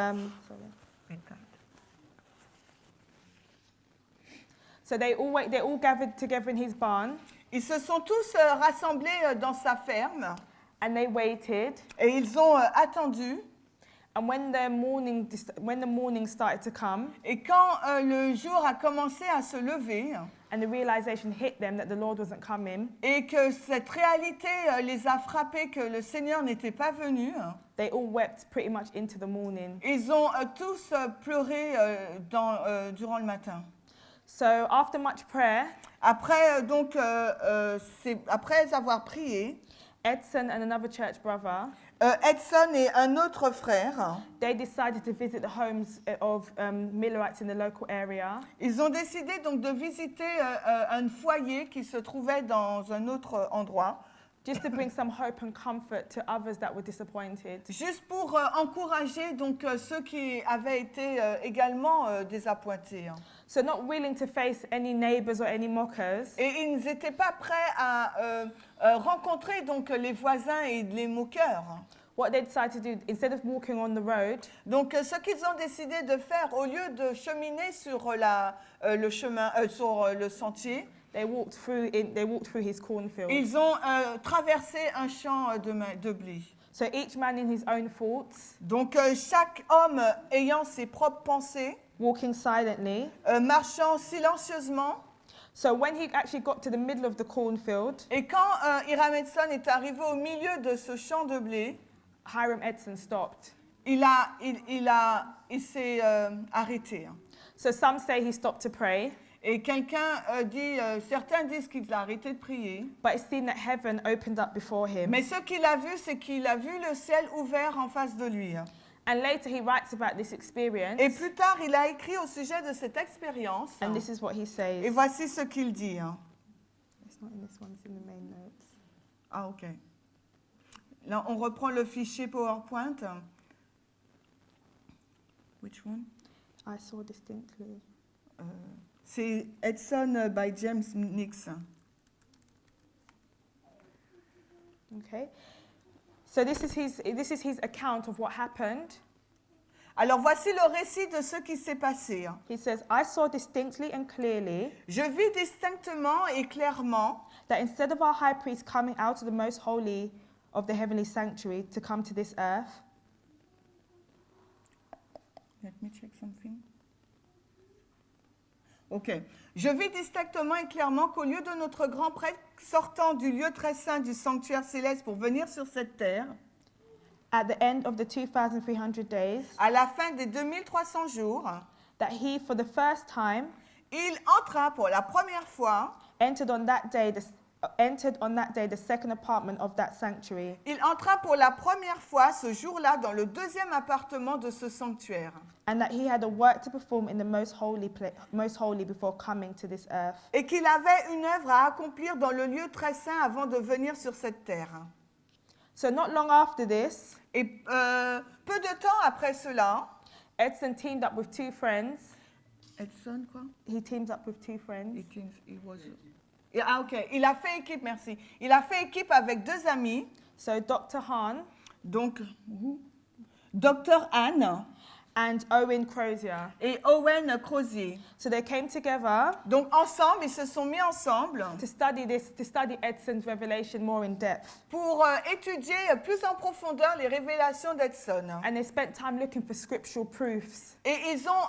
so they all gathered together in his barn, Ils se sont tous rassemblés dans sa ferme and they waited. et ils ont attendu. And when the morning started to come, Et quand le jour a commencé à se lever and the realization hit them that the Lord wasn't coming, et que cette réalité les a frappés que le Seigneur n'était pas venu, they all wept pretty much into the morning. ils ont tous pleuré durant le matin. So after much prayer, Après, après avoir prié, Edson and another church brother, Edson et un autre frère, they decided to visit the homes of Millerites in the local area. ils ont décidé donc de visiter un foyer qui se trouvait dans un autre endroit, Just to bring some hope and comfort to others that were disappointed. juste pour encourager donc ceux qui avaient été également désappointés. So not willing to face any neighbors or any mockers, Et ils n'étaient pas prêts à rencontrer donc les voisins et les moqueurs. what they decided to do, instead of walking on the road, Donc ce qu'ils ont décidé de faire, au lieu de cheminer sur le chemin, sur le sentier, they walked through his cornfield. ils ont traversé un champ de blé. So each man in his own thoughts, Donc chaque homme ayant ses propres pensées, walking silently. marchant silencieusement. So when he actually got to the middle of the cornfield, Et quand Hiram Edson est arrivé au milieu de ce champ de blé, Hiram Edson stopped. il s'est arrêté. So some say he stopped to pray, Et certains disent qu'il a arrêté de prier. but it seemed that heaven opened up before him. Mais ce qu'il a vu, c'est qu'il a vu le ciel ouvert en face de lui. And later he writes about this experience, Et plus tard, il a écrit au sujet de cette expérience. and this is what he Et says. voici ce qu'il dit. It's not in this one, it's in the main notes. Ah, ok. Là, on reprend le fichier PowerPoint. Which one? I saw distinctly. C'est Edson by James Nix. Okay. So this is his account of what happened. Alors voici le récit de ce qui s'est passé. He says, I saw distinctly and clearly Je vis distinctement et clairement that instead of our high priest coming out of the most holy of the heavenly sanctuary to come to this earth, Let me check something. Ok. Je vis distinctement et clairement qu'au lieu de notre grand prêtre sortant du lieu très saint du sanctuaire céleste pour venir sur cette terre, at the end of the 2,300 days, à la fin des 2300 jours, that he, for the first time, il entra pour la première fois, entered on that day the second apartment of that sanctuary, il entra pour la première fois ce jour-là dans le deuxième appartement de ce sanctuaire. and that he had a work to perform in the most holy before coming to this earth. Et qu'il avait une œuvre à accomplir dans le lieu très saint avant de venir sur cette terre. So not long after this, Et peu de temps après cela, Edson teamed up with two friends. Edson quoi? He teamed up with two friends. Ah ok, il a fait équipe, merci. Il a fait équipe avec deux amis, So Dr. Hahn donc Dr Anne and Owen Crozier. et Owen Crozier. So they came together Donc ensemble, ils se sont mis ensemble to study Edson's revelation more in depth. pour étudier plus en profondeur les révélations d'Edson. And they spent time looking for scriptural proofs. Et ils ont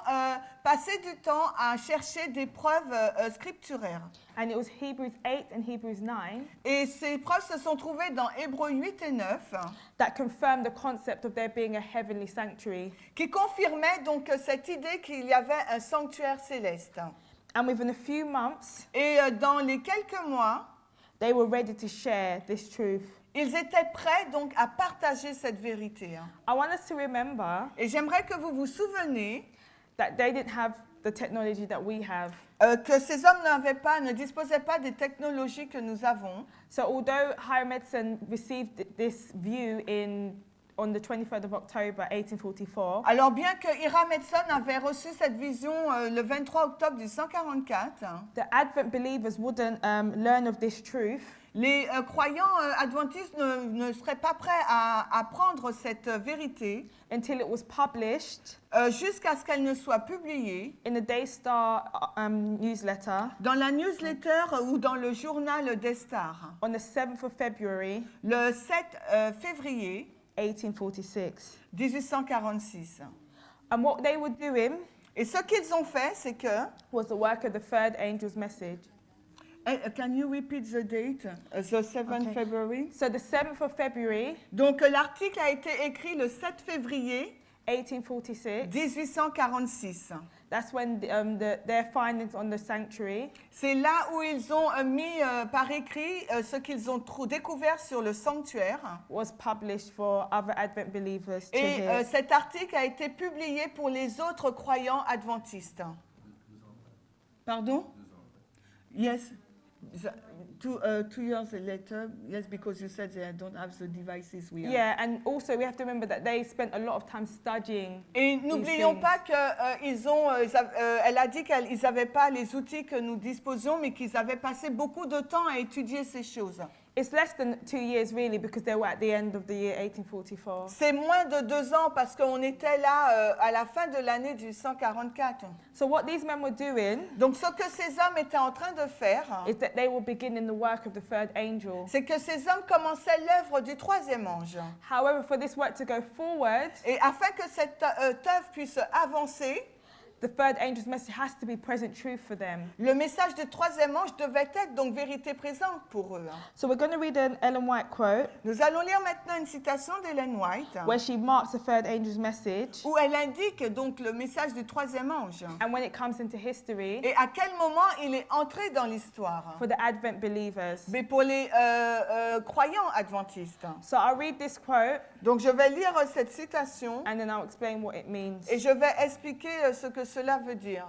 passé du temps à chercher des preuves scripturaires. And it was Hebrews 8 and Hebrews 9 Et ces preuves se sont trouvées dans Hébreux 8 et 9, that confirmed the concept of there being a heavenly sanctuary. qui confirmaient donc cette idée qu'il y avait un sanctuaire céleste. And within a few months, Et dans les quelques mois, they were ready to share this truth. ils étaient prêts donc à partager cette vérité. I want us to remember Et j'aimerais que vous vous souveniez that they didn't have the technology that we have. que ces hommes ne disposaient pas des technologies que nous avons. So although Hiram Edson received this view on the 23rd of October 1844, Alors bien que Hiram Edson avait reçu cette vision le 23 octobre 1844, the Advent believers wouldn't learn of this truth les croyants adventistes ne seraient pas prêts à apprendre cette vérité until it was published jusqu'à ce qu'elle ne soit publiée in the Daystar newsletter dans la newsletter ou dans le journal des stars, on the 7th of February le 7 février 1846. 1846. And what they were doing Et ce qu'ils ont fait, c'est que... was the work of the third angel's message. Can you repeat the date? The 7th Okay. February. So the 7th of February Donc l'article a été écrit le 7 février 1846, 1846. that's when their findings on the sanctuary C'est là où ils ont mis par écrit ce qu'ils ont découvert sur le sanctuaire. was published for other Advent believers to Et hear. cet article a été publié pour les autres croyants adventistes. Pardon? Yes. 2 years later, yes, because you said they don't have the devices we have. Yeah, and also we have to remember that they spent a lot of time studying. Et n'oublions things. pas elle a dit qu'ils n'avaient pas les outils que nous disposions, mais qu'ils avaient passé beaucoup de temps à étudier ces choses. It's less than 2 years really because they were at the end of the year 1844. C'est moins de 2 ans parce qu'on était là à la fin de l'année du 144. So what these men were doing Donc ce que ces hommes étaient en train de faire, is that they were beginning the work of the third angel. c'est que ces hommes commençaient l'œuvre du troisième ange. However, for this work to go forward, Et afin que cette œuvre puisse avancer, the third angel's message has to be present truth for them. le message du troisième ange devait être donc vérité présente pour eux. So we're going to read an Ellen White quote Nous allons lire maintenant une citation d'Ellen White, where she marks the third angel's message où elle indique donc le message du troisième ange and when it comes into history et à quel moment il est entré dans l'histoire. for the Advent believers. Mais pour les croyants adventistes. So I'll read this quote Donc je vais lire cette citation and then I'll explain what it means. et je vais expliquer ce que cela veut dire.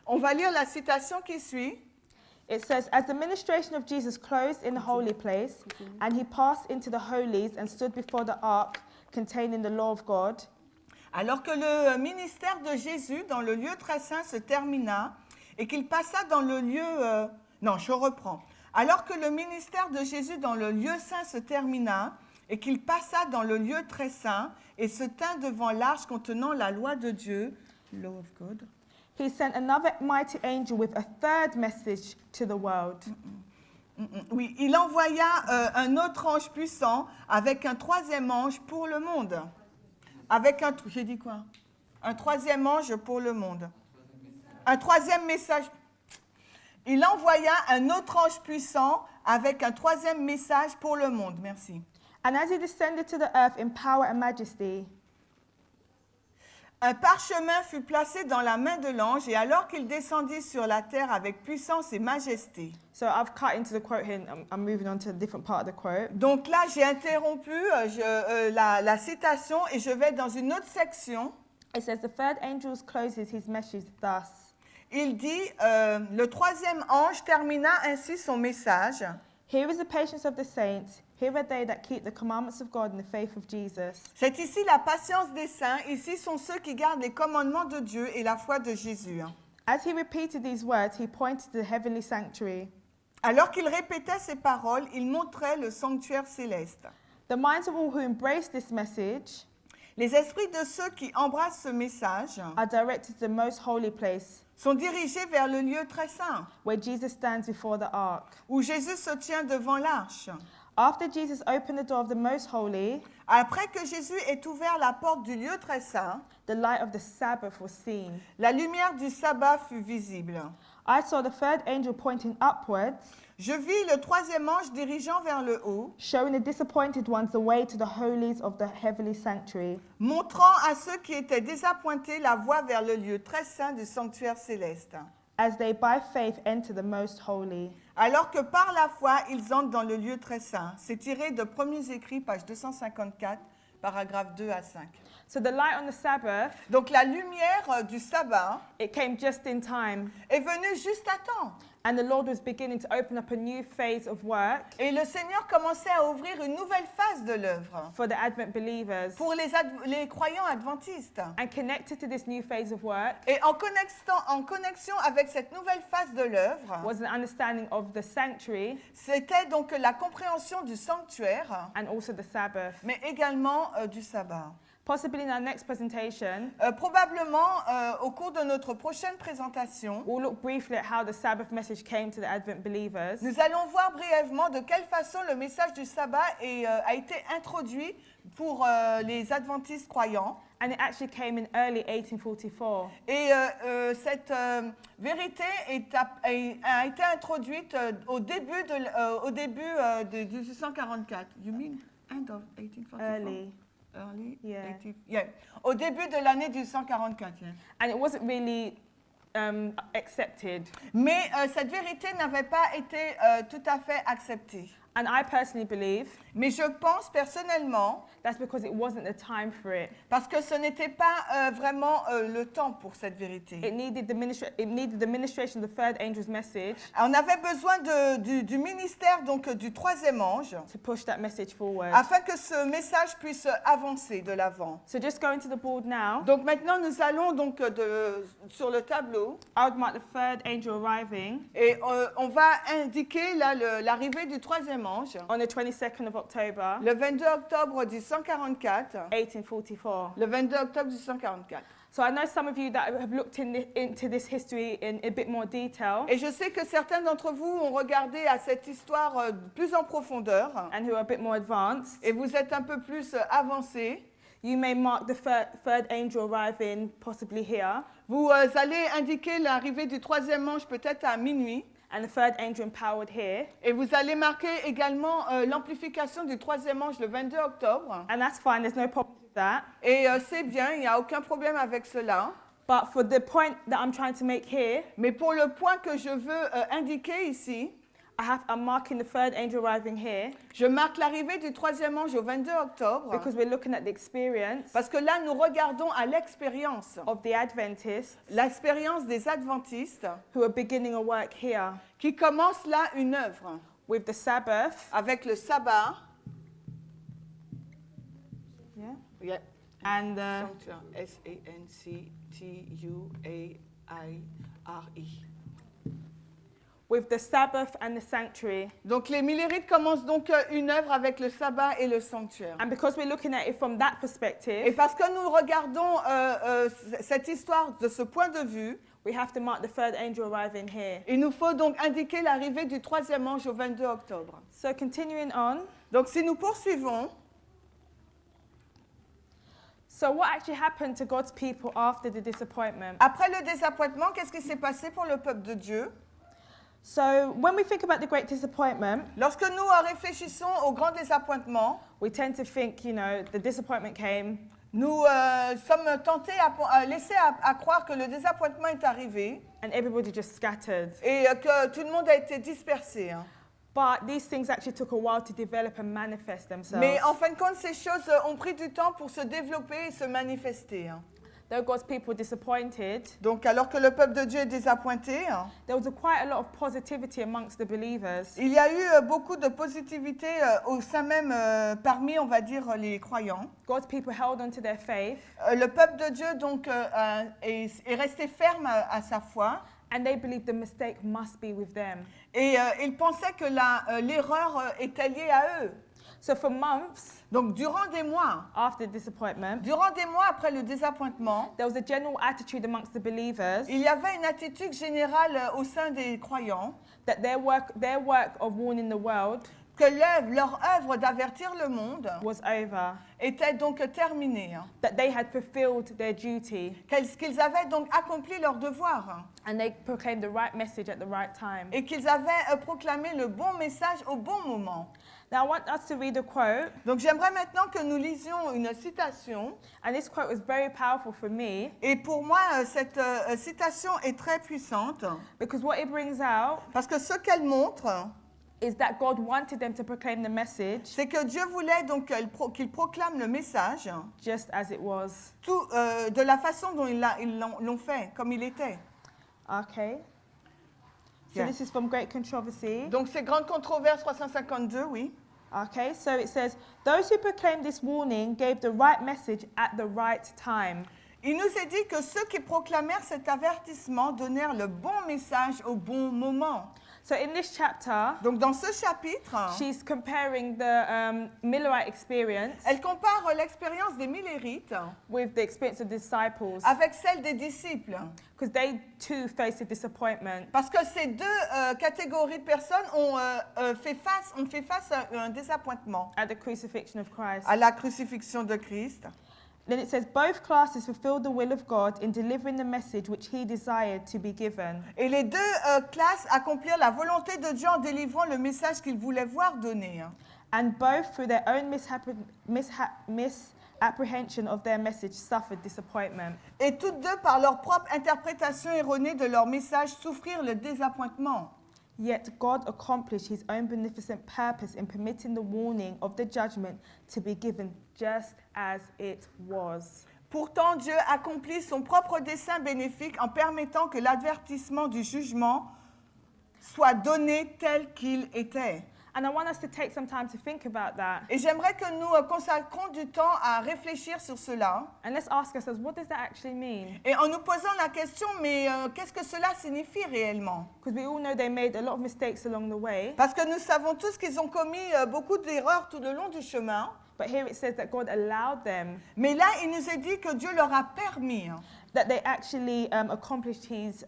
On va lire la citation qui suit. It says, as the ministration of Jesus closed in the holy place, and he passed into the holies and stood before the ark containing the law of God, Alors que le ministère de Jésus dans le lieu très saint se termina et qu'il passa dans le lieu... non, je reprends. Alors que le ministère de Jésus dans le lieu saint se termina et qu'il passa dans le lieu très saint et se tint devant l'arche contenant la loi de Dieu, law of God, he sent another mighty angel with a third message to the world. oui, il envoya un autre ange puissant avec un troisième ange pour le monde. J'ai dit quoi? Un troisième ange pour le monde. Un troisième message. Il envoya un autre ange puissant avec un troisième message pour le monde. Merci. And as he descended to the earth in power and majesty, Un parchemin fut placé dans la main de l'ange et alors qu'il descendit sur la terre avec puissance et majesté. so I've cut into the quote here, and I'm moving on to a different part of the quote. Donc là, j'ai interrompu la citation et je vais dans une autre section. It says, the third angel closes his message thus. Il dit, le troisième ange termina ainsi son message. Here is the patience of the saints. Here are they that keep the commandments of God and the faith of Jesus. C'est ici la patience des saints. Ici sont ceux qui gardent les commandements de Dieu et la foi de Jésus. As he repeated these words, he pointed to the heavenly sanctuary. Alors qu'il répétait ces paroles, il montrait le sanctuaire céleste. The minds of all who embrace this message Les esprits de ceux qui embrassent ce message are directed to the most holy place, sont dirigés vers le lieu très saint, where Jesus stands before the ark. où Jésus se tient devant l'arche. After Jesus opened the door of the most holy, Après que Jésus ait ouvert la porte du lieu très saint, the light of the Sabbath was seen. la lumière du sabbat fut visible. I saw the third angel pointing upwards, Je vis le troisième ange dirigeant vers le haut, showing the disappointed ones the way to the holies of the heavenly sanctuary. montrant à ceux qui étaient désappointés la voie vers le lieu très saint du sanctuaire céleste. As they by faith enter the most holy. Alors que par la foi, ils entrent dans le lieu très saint. C'est tiré de Premiers Écrits, page 254, paragraphes 2 à 5. So the light on the Sabbath, Donc la lumière du sabbat it came just in time. est venue juste à temps. And the Lord was beginning to open up a new phase of work Et le Seigneur commençait à ouvrir une nouvelle phase de l'œuvre for the Advent believers. pour les croyants adventistes. And connected to this new phase of work Et en connexion avec cette nouvelle phase de l'œuvre, was an understanding of the sanctuary c'était donc la compréhension du sanctuaire, and also the Sabbath. mais également du sabbat. Possibly in our next presentation, Probablement, au cours de notre prochaine présentation, we'll look briefly at how the Sabbath message came to the Advent believers nous allons voir brièvement de quelle façon le message du sabbat a été introduit pour les adventistes croyants. and it actually came in early 1844. Et cette vérité a été introduite au début de 1844. You mean end of 1844? Early. Early Yeah. 18 yeah. Au début de l'année 1844. Yeah. And it wasn't really accepted. Mais cette vérité n'avait pas été tout à fait acceptée. And I personally believe Mais je pense personnellement, that's because it wasn't the time for it. parce que ce n'était pas vraiment le temps pour cette vérité. It needed the ministration of the third angel's message On avait besoin du ministère donc du troisième ange to push that message forward. afin que ce message puisse avancer de l'avant. So just going to the board now, Donc maintenant nous allons donc sur le tableau I would mark the third angel arriving et on va indiquer là l'arrivée du troisième ange on the 22nd of October, le 22 octobre 1844. 1844. Le 22 octobre 1844. So I know some of you that have looked into this history in a bit more detail Et je sais que certains d'entre vous ont regardé à cette histoire plus en profondeur and who are a bit more advanced. et vous êtes un peu plus avancés. You may mark the third angel arriving possibly here Vous allez indiquer l'arrivée du troisième ange peut-être à minuit. and the third angel empowered here. Et vous allez marquer également l'amplification du troisième ange le 22 octobre. And that's fine, there's no problem with that. Et c'est bien, il n'y a aucun problème avec cela. But for the point that I'm trying to make here, Mais pour le point que je veux indiquer ici, I'm marking the third angel arriving here je marque l'arrivée du troisième ange au 22 octobre. because we're looking at the experience Parce que là, nous regardons à l'expérience. of the Adventists L'expérience des adventistes who are beginning a work here qui commencent là une œuvre with the Sabbath. avec le sabbat. Yeah. Yeah. And Sanctuary, S-A-N-C-T-U-A-I-R-I. with the Sabbath and the sanctuary. Donc les millérites commencent donc une œuvre avec le sabbat et le sanctuaire. And because we're looking at it from that Et perspective, parce que nous regardons cette histoire de ce point de vue, we have to mark the third angel arriving here. il nous faut donc indiquer l'arrivée du troisième ange au 22 octobre. So continuing on, Donc si nous poursuivons, so what actually happened to God's people after the disappointment? après le désappointement, qu'est-ce qui s'est passé pour le peuple de Dieu? So when we think about the great disappointment, Lorsque nous réfléchissons au grand désappointement, we tend to think, the disappointment came, nous sommes tentés à laisser à croire que le désappointement est arrivé and everybody just scattered. et que tout le monde a été dispersé. Hein. But these things actually took a while to develop and manifest themselves. Mais en fin de compte, ces choses ont pris du temps pour se développer et se manifester. Hein. Though God's people were disappointed, Donc alors que le peuple de Dieu est désappointé, hein, there was quite a lot of positivity amongst the believers. il y a eu beaucoup de positivité au sein même parmi, on va dire, les croyants. God's people held on to their faith, Le peuple de Dieu donc est resté ferme à sa foi and they believed the mistake must be with them. et il pensait que l'erreur était liée à eux. So for months Donc durant des mois after the disappointment, après le désappointement, there was a general attitude amongst the believers il y avait une attitude générale au sein des croyants that their work of warning the world que leur œuvre d'avertir le monde was over, était donc terminée, that they had fulfilled their duty, qu'ils avaient donc accompli leur devoir and they proclaimed the right message at the right time. et qu'ils avaient proclamé le bon message au bon moment. Now, I want us to read a quote, Donc j'aimerais maintenant que nous lisions une citation. and this quote was very powerful for me Et pour moi, cette citation est très puissante because what it brings out parce que ce qu'elle montre, is that God wanted them to proclaim the message c'est que Dieu voulait donc qu'ils proclament le message just as it was. tout, de la façon dont ils l'ont fait, comme il était. Okay. So Yeah. this is from Great Controversy. Donc c'est Grande Controverse 352, oui. Okay, so it says, those who proclaimed this warning gave the right message at the right time. Il nous est dit que ceux qui proclamèrent cet avertissement donnèrent le bon message au bon moment. So in this chapter, Donc dans ce chapitre, she's comparing the Millerite experience elle compare l'expérience des Millérites with the experience of the disciples avec celle des disciples. because they too faced a disappointment. Parce que ces deux catégories de personnes ont fait face à un désappointement, At the crucifixion of Christ. à la crucifixion de Christ. Then it says, both classes fulfilled the will of God in delivering the message which he desired to be given. Et les deux classes accomplirent la volonté de Dieu en délivrant le message qu'ils voulaient voir donner. And both, through their own misapprehension of their message, suffered disappointment. Et toutes deux, par leur propre interprétation erronée de leur message, souffrirent le désappointement. Yet God accomplished his own beneficent purpose in permitting the warning of the judgment to be given just as it was. Pourtant, Dieu accomplit son propre dessein bénéfique en permettant que l'avertissement du jugement soit donné tel qu'il était. And I want us to take some time to think about that. Et j'aimerais que nous consacrons du temps à réfléchir sur cela And let's ask ourselves, what does that actually mean? et en nous posant la question, mais qu'est-ce que cela signifie réellement? Because we all know they made a lot of mistakes along the way. Parce que nous savons tous qu'ils ont commis beaucoup d'erreurs tout le long du chemin. But here it says that God allowed them, Mais là, il nous est dit que Dieu leur a permis. that they actually accomplished his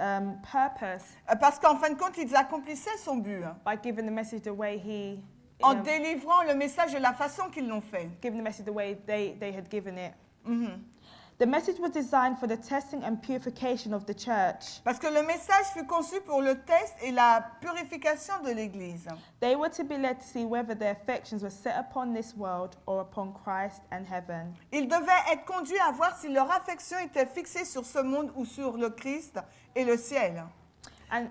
purpose Parce qu'en fin de compte, ils accomplissaient son but. by giving the message the way he, En délivrant le message de la façon qu'ils l'ont fait. giving the message the way they had given it. Mhm. The message was designed for the testing and purification of the church. Parce que le message fut conçu pour le test et la purification de l'Église. They were to be led to see whether their affections were set upon this world or upon Christ and heaven. Ils devaient être conduits à voir si leur affection était fixée sur ce monde ou sur le Christ et le ciel. And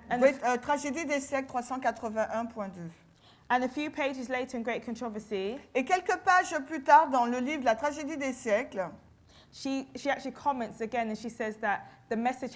Tragédie des siècles 381.2. a few pages later in Great Controversy, Et quelques pages plus tard, dans le livre La tragédie des siècles, she actually comments again and she says that the message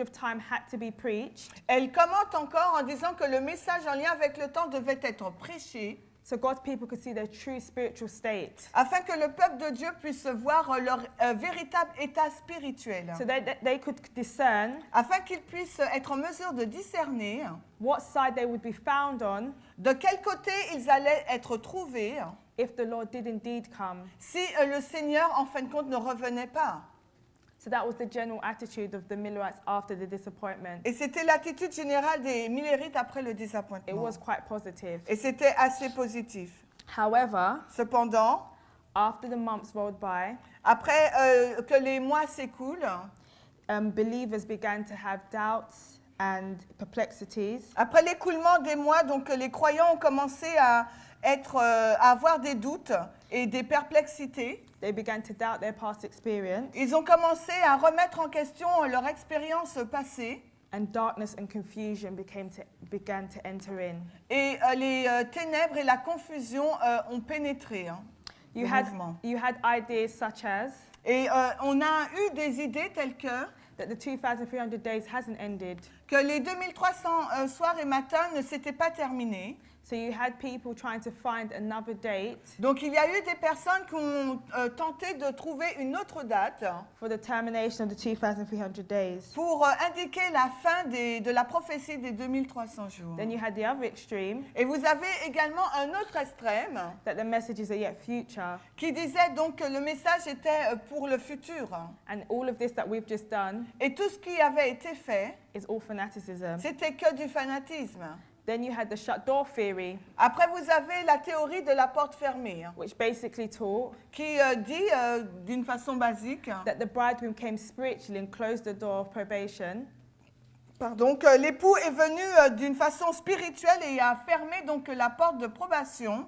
of time had to be preached elle commente encore en disant que le message en lien avec le temps devait être prêché so God's people could see their true spiritual state. afin que le peuple de Dieu puisse voir leur véritable état spirituel, So they could discern afin qu'ils puissent être en mesure de discerner what side they would be found on de quel côté ils allaient être trouvés if the Lord did indeed come. si le Seigneur, en fin de compte, ne revenait pas. So that was the general attitude of the Millerites after the disappointment. Et c'était l'attitude générale des Millérites après le It désappointement. was quite positive. Et c'était assez positif. However, Cependant, after the months rolled by, après que les mois s'écoulent, believers began to have doubts and perplexities. après l'écoulement des mois, donc les croyants ont commencé à avoir des doutes et des perplexités. They began to doubt their past experience, Ils ont commencé à remettre en question leur expérience passée and darkness and confusion began to enter in. et les ténèbres et la confusion ont pénétré le mouvement. You had ideas such as Et on a eu des idées telles that the 2,300 days hasn't ended. que les 2300 soirs et matins ne s'étaient pas terminés. So you had people trying to find another date Donc il y a eu des personnes qui ont tenté de trouver une autre date for the termination of the 2,300 days. pour indiquer la fin de la prophétie des 2300 jours. Then you had the other extreme, Et vous avez également un autre extrême that the messages are yet future. qui disait donc que le message était pour le futur. And all of this that we've just done Et tout ce qui avait été fait, is all fanaticism. c'était que du fanatisme. Then you had the shut door theory, Après, vous avez la théorie de la porte fermée, which basically taught qui dit d'une façon basique that the bridegroom came spiritually and closed the door of probation, pardon, que l'époux est venu d'une façon spirituelle et a fermé donc la porte de probation,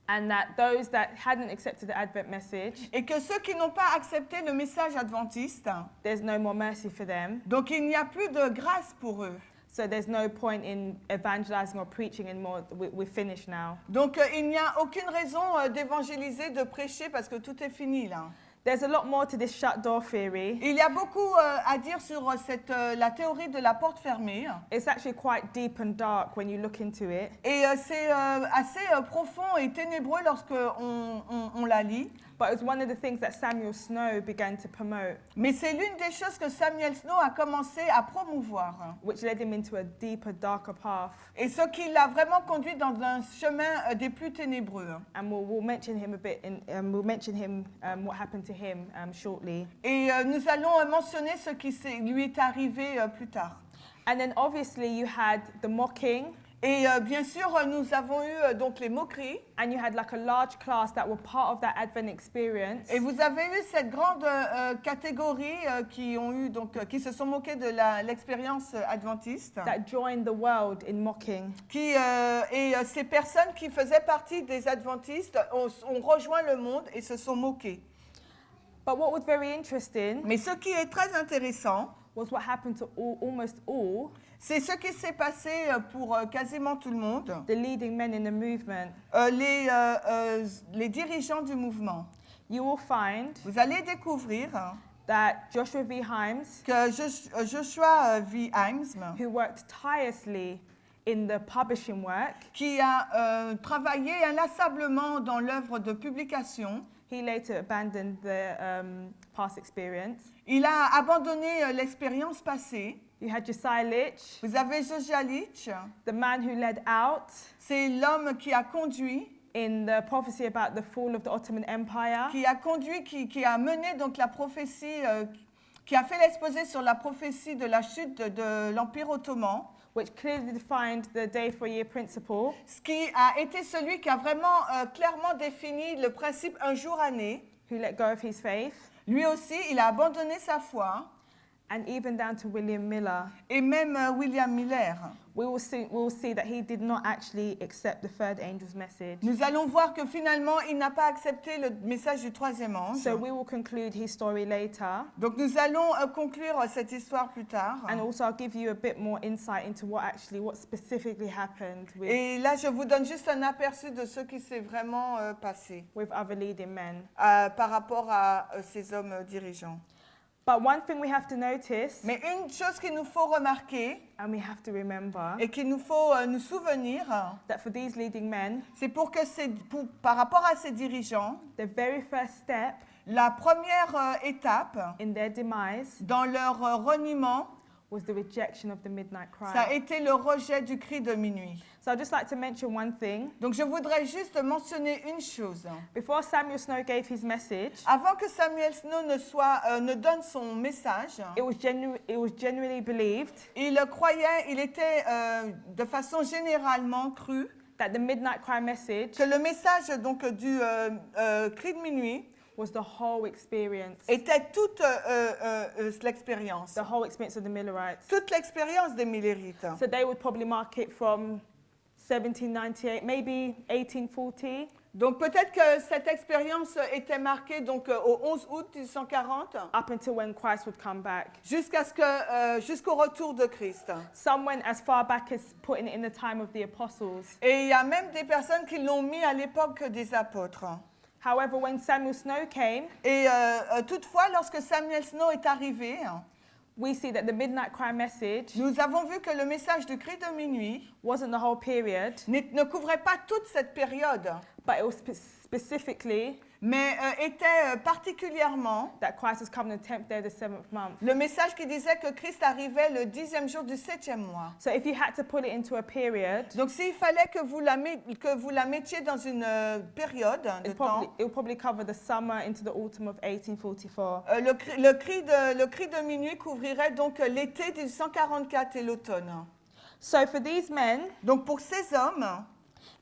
and that those that hadn't accepted the Advent message, et que ceux qui n'ont pas accepté le message adventiste, there's no more mercy for them. donc il n'y a plus de grâce pour eux. So there's no point in evangelizing or preaching anymore. We're finished now. Donc il n'y a aucune raison d'évangéliser, de prêcher, parce que tout est fini là. There's a lot more to this shut door theory. Il y a beaucoup à dire sur la théorie de la porte fermée. It's actually quite deep and dark when you look into it. Et c'est assez profond et ténébreux lorsque on la lit. But it's one of the things that Samuel Snow began to promote, Mais c'est l'une des choses que Samuel Snow a commencé à promouvoir. which led him into a deeper, darker path. Et ce qui l'a vraiment conduit dans un chemin des plus ténébreux. And we'll mention him a bit. We'll mention him, what happened to him shortly. Et nous allons mentionner ce qui lui est arrivé plus tard. And then obviously you had the mocking, Et bien sûr, nous avons eu donc les moqueries. and you had like a large class that were part of that Advent experience. Et vous avez eu cette grande catégorie qui se sont moqués de l'expérience adventiste. That joined the world in mocking. Et ces personnes qui faisaient partie des adventistes ont rejoint le monde et se sont moqués. But what was very interesting Mais ce qui est très intéressant, was what happened to almost all c'est ce qui s'est passé pour quasiment tout le monde, the leading men in the movement. les dirigeants du mouvement. You will find Vous allez découvrir that Joshua V. Himes, que Joshua V. Himes, who worked tirelessly in the publishing work, qui a travaillé inlassablement dans l'œuvre de publication, he later abandoned the past experience. il a abandonné l'expérience passée. You had Josiah Litch, Vous avez Josiah Litch, the man who led out c'est l'homme qui a conduit, in the prophecy about the fall of the Ottoman Empire, qui a mené donc la prophétie, qui a fait l'exposé sur la prophétie de la chute de l'Empire ottoman, which clearly defined the day for a year principle, ce qui a été celui qui a vraiment clairement défini le principe un jour année. who let go of his faith, Lui aussi, il a abandonné sa foi, and even down to William Miller. et même William Miller. We will see that he did not actually accept the third angel's message. Nous allons voir que finalement, il n'a pas accepté le message du troisième ange. So we will conclude his story later, Donc nous allons conclure cette histoire plus tard. and also I'll give you a bit more insight into what specifically happened Et là, je vous donne juste un aperçu de ce qui s'est vraiment passé with other leading men. par rapport à ces hommes dirigeants. But one thing we have to notice, Mais une chose qu'il nous faut remarquer and we have to remember, et qu'il nous faut nous souvenir, that for these leading men, c'est par rapport à ces dirigeants, the very first step la première étape in their demise dans leur reniement, was the rejection of the midnight ça a cry. été le rejet du cri de minuit. So I'd just like to mention one thing. Donc je voudrais juste mentionner une chose. Before Samuel Snow gave his message, Avant que Samuel Snow ne donne son message, it was genuinely believed il croyait, il était de façon généralement cru that the midnight cry message que le message donc du cri de minuit was the whole experience, était toute l'expérience, the whole experience of the Millerites. toute l'expérience des Millerites. So they would probably mark it from 1798, maybe 1840, Donc peut-être que cette expérience était marquée donc au 11 août 1840 up until when Christ would come back. jusqu'au retour de Christ. Some went as far back as putting it in the time of the apostles. Et il y a même des personnes qui l'ont mis à l'époque des apôtres. However, when Samuel Snow came, Et toutefois, lorsque Samuel Snow est arrivé, we see that the midnight cry message nous avons vu que le message du cri de minuit wasn't the whole period, ne couvrait pas toute cette période, but it was specifically mais était particulièrement that Christ was coming the 10th day of the 7th month. le message qui disait que Christ arrivait le 10e jour du 7e mois. So if you had to put it into a period, Donc s'il fallait que vous la mettiez dans une période de temps, it would probably cover the summer into the autumn of 1844. le cri de minuit couvrirait donc l'été du 144 et l'automne. So for these men, Donc pour ces hommes,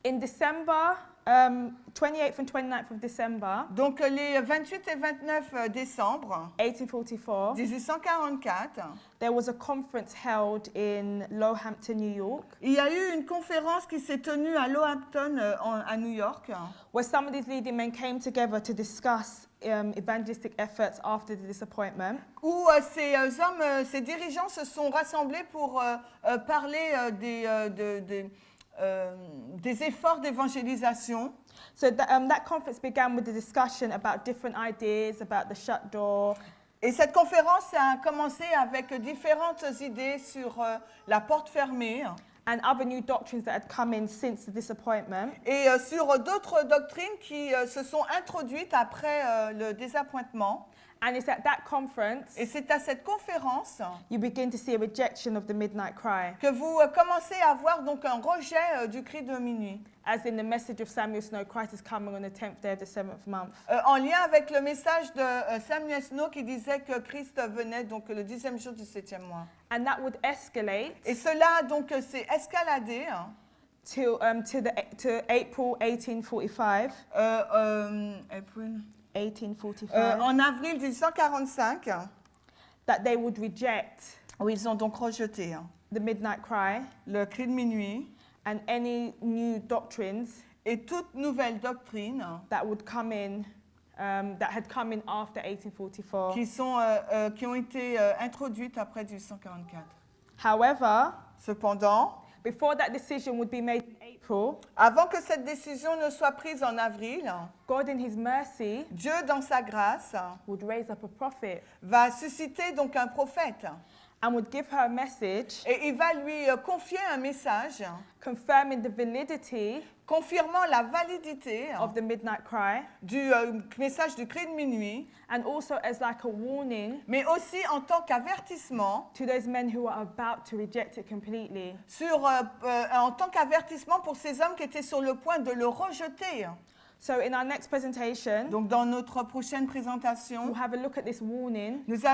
in December, 28th and 29th of December, donc les 28 et 29 décembre 1844, 1844, there was a conference held in Lowhampton, New York, il y a eu une conférence qui s'est tenue à Lowhampton, à New York, where some of these leading men came together to discuss evangelistic efforts after the disappointment. où ces hommes, ces dirigeants se sont rassemblés pour parler des efforts d'évangélisation. So that conference began with a discussion about different ideas about the shut door, Et cette conférence a commencé avec différentes idées sur la porte fermée and other new doctrines that had come in since the disappointment. et sur d'autres doctrines qui se sont introduites après le désappointement. And it's at that conference Et c'est à cette conférence you begin to see a rejection of the midnight cry, que vous commencez à voir donc un rejet du cri de minuit, as in the message of Samuel Snow, Christ is coming on the 10th day of the 7th month. en lien avec le message de Samuel Snow qui disait que Christ venait donc le 10e jour du 7e mois. And that would escalate Et cela donc s'est escaladé to April 1845. April. 1845, En avril 1845, that they would reject où ils ont donc rejeté the midnight cry le cri de minuit and any new doctrines et toute nouvelle doctrine that would come in, that had come in after 1844. qui ont été introduites après 1844. However, Cependant, before that decision would be made in April, avant que cette décision ne soit prise en avril, God in His mercy Dieu, dans sa grâce, would raise up a prophet va susciter donc un prophète and would give her a message et il va lui confier un message confirming the validity confirmant la validité of the midnight cry, du message du cri de minuit, and also as like a warning mais aussi en tant qu'avertissement to those men who are about to reject it completely. en tant qu'avertissement pour ces hommes qui étaient sur le point de le rejeter. So in our next presentation, Donc dans notre prochaine présentation, we'll have a look at this warning nous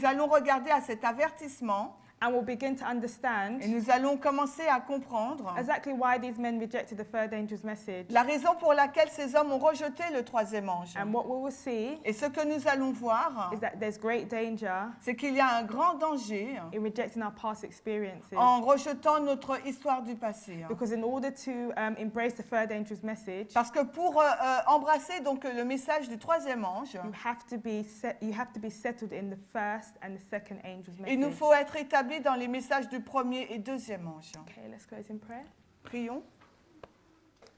allons regarder à cet avertissement and we'll begin to understand et nous allons commencer à comprendre exactly why these men rejected the third angel's message. la raison pour laquelle ces hommes ont rejeté le troisième ange. And what we will see Et ce que nous allons voir, is that there's great danger c'est qu'il y a un grand danger in rejecting our past experiences. en rejetant notre histoire du passé. Because in order to embrace the third angel's message, Parce que pour embrasser donc le message du troisième ange, you have to be settled in the first and the second angel's il nous message. faut être établis dans les messages du premier et deuxième ange. Okay, let's close in prayer. Prions.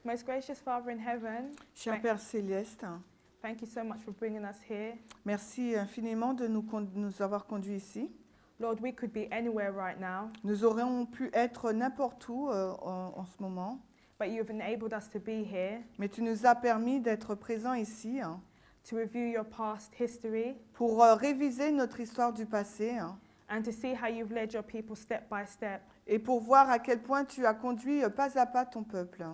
Most gracious Father in heaven, Cher Père Céleste, thank you so much for bringing us here. merci infiniment de nous avoir conduits ici. Lord, we could be anywhere right now, Nous aurions pu être n'importe où en ce moment, but you have enabled us to be here mais tu nous as permis d'être présents ici to review your past history pour réviser notre histoire du passé and to see how you've led your people step by step. et pour voir à quel point tu as conduit pas à pas ton peuple.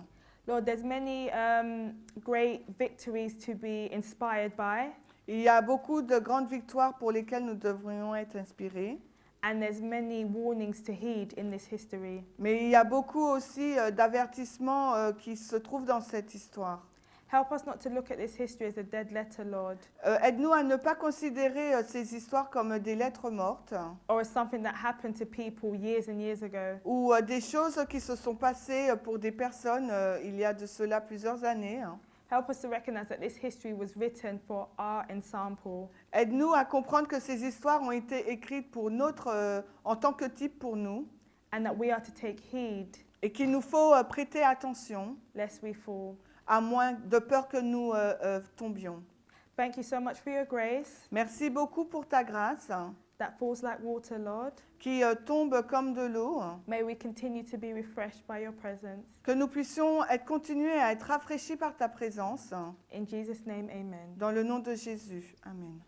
Lord, there's many great victories to be inspired by, Il y a beaucoup de grandes victoires pour lesquelles nous devrions être inspirés, and there's many warnings to heed in this history. mais il y a beaucoup aussi d'avertissements qui se trouvent dans cette histoire. Help us not to look at this history as a dead letter, Lord, Aide-nous à ne pas considérer ces histoires comme des lettres mortes or as something that happened to people years and years ago. ou des choses qui se sont passées pour des personnes il y a de cela plusieurs années. Help us to recognize that this history was written for our ensample, Aide-nous à comprendre que ces histoires ont été écrites pour en tant que type pour nous and that we are to take heed et qu'il nous faut prêter attention lest we fall. à moins de peur que nous tombions. Thank you so much for your grace Merci beaucoup pour ta grâce that falls like water, Lord. qui tombe comme de l'eau, May we continue to be refreshed by your presence. que nous puissions continuer à être rafraîchis par ta présence. In Jesus' name, amen. Dans le nom de Jésus. Amen.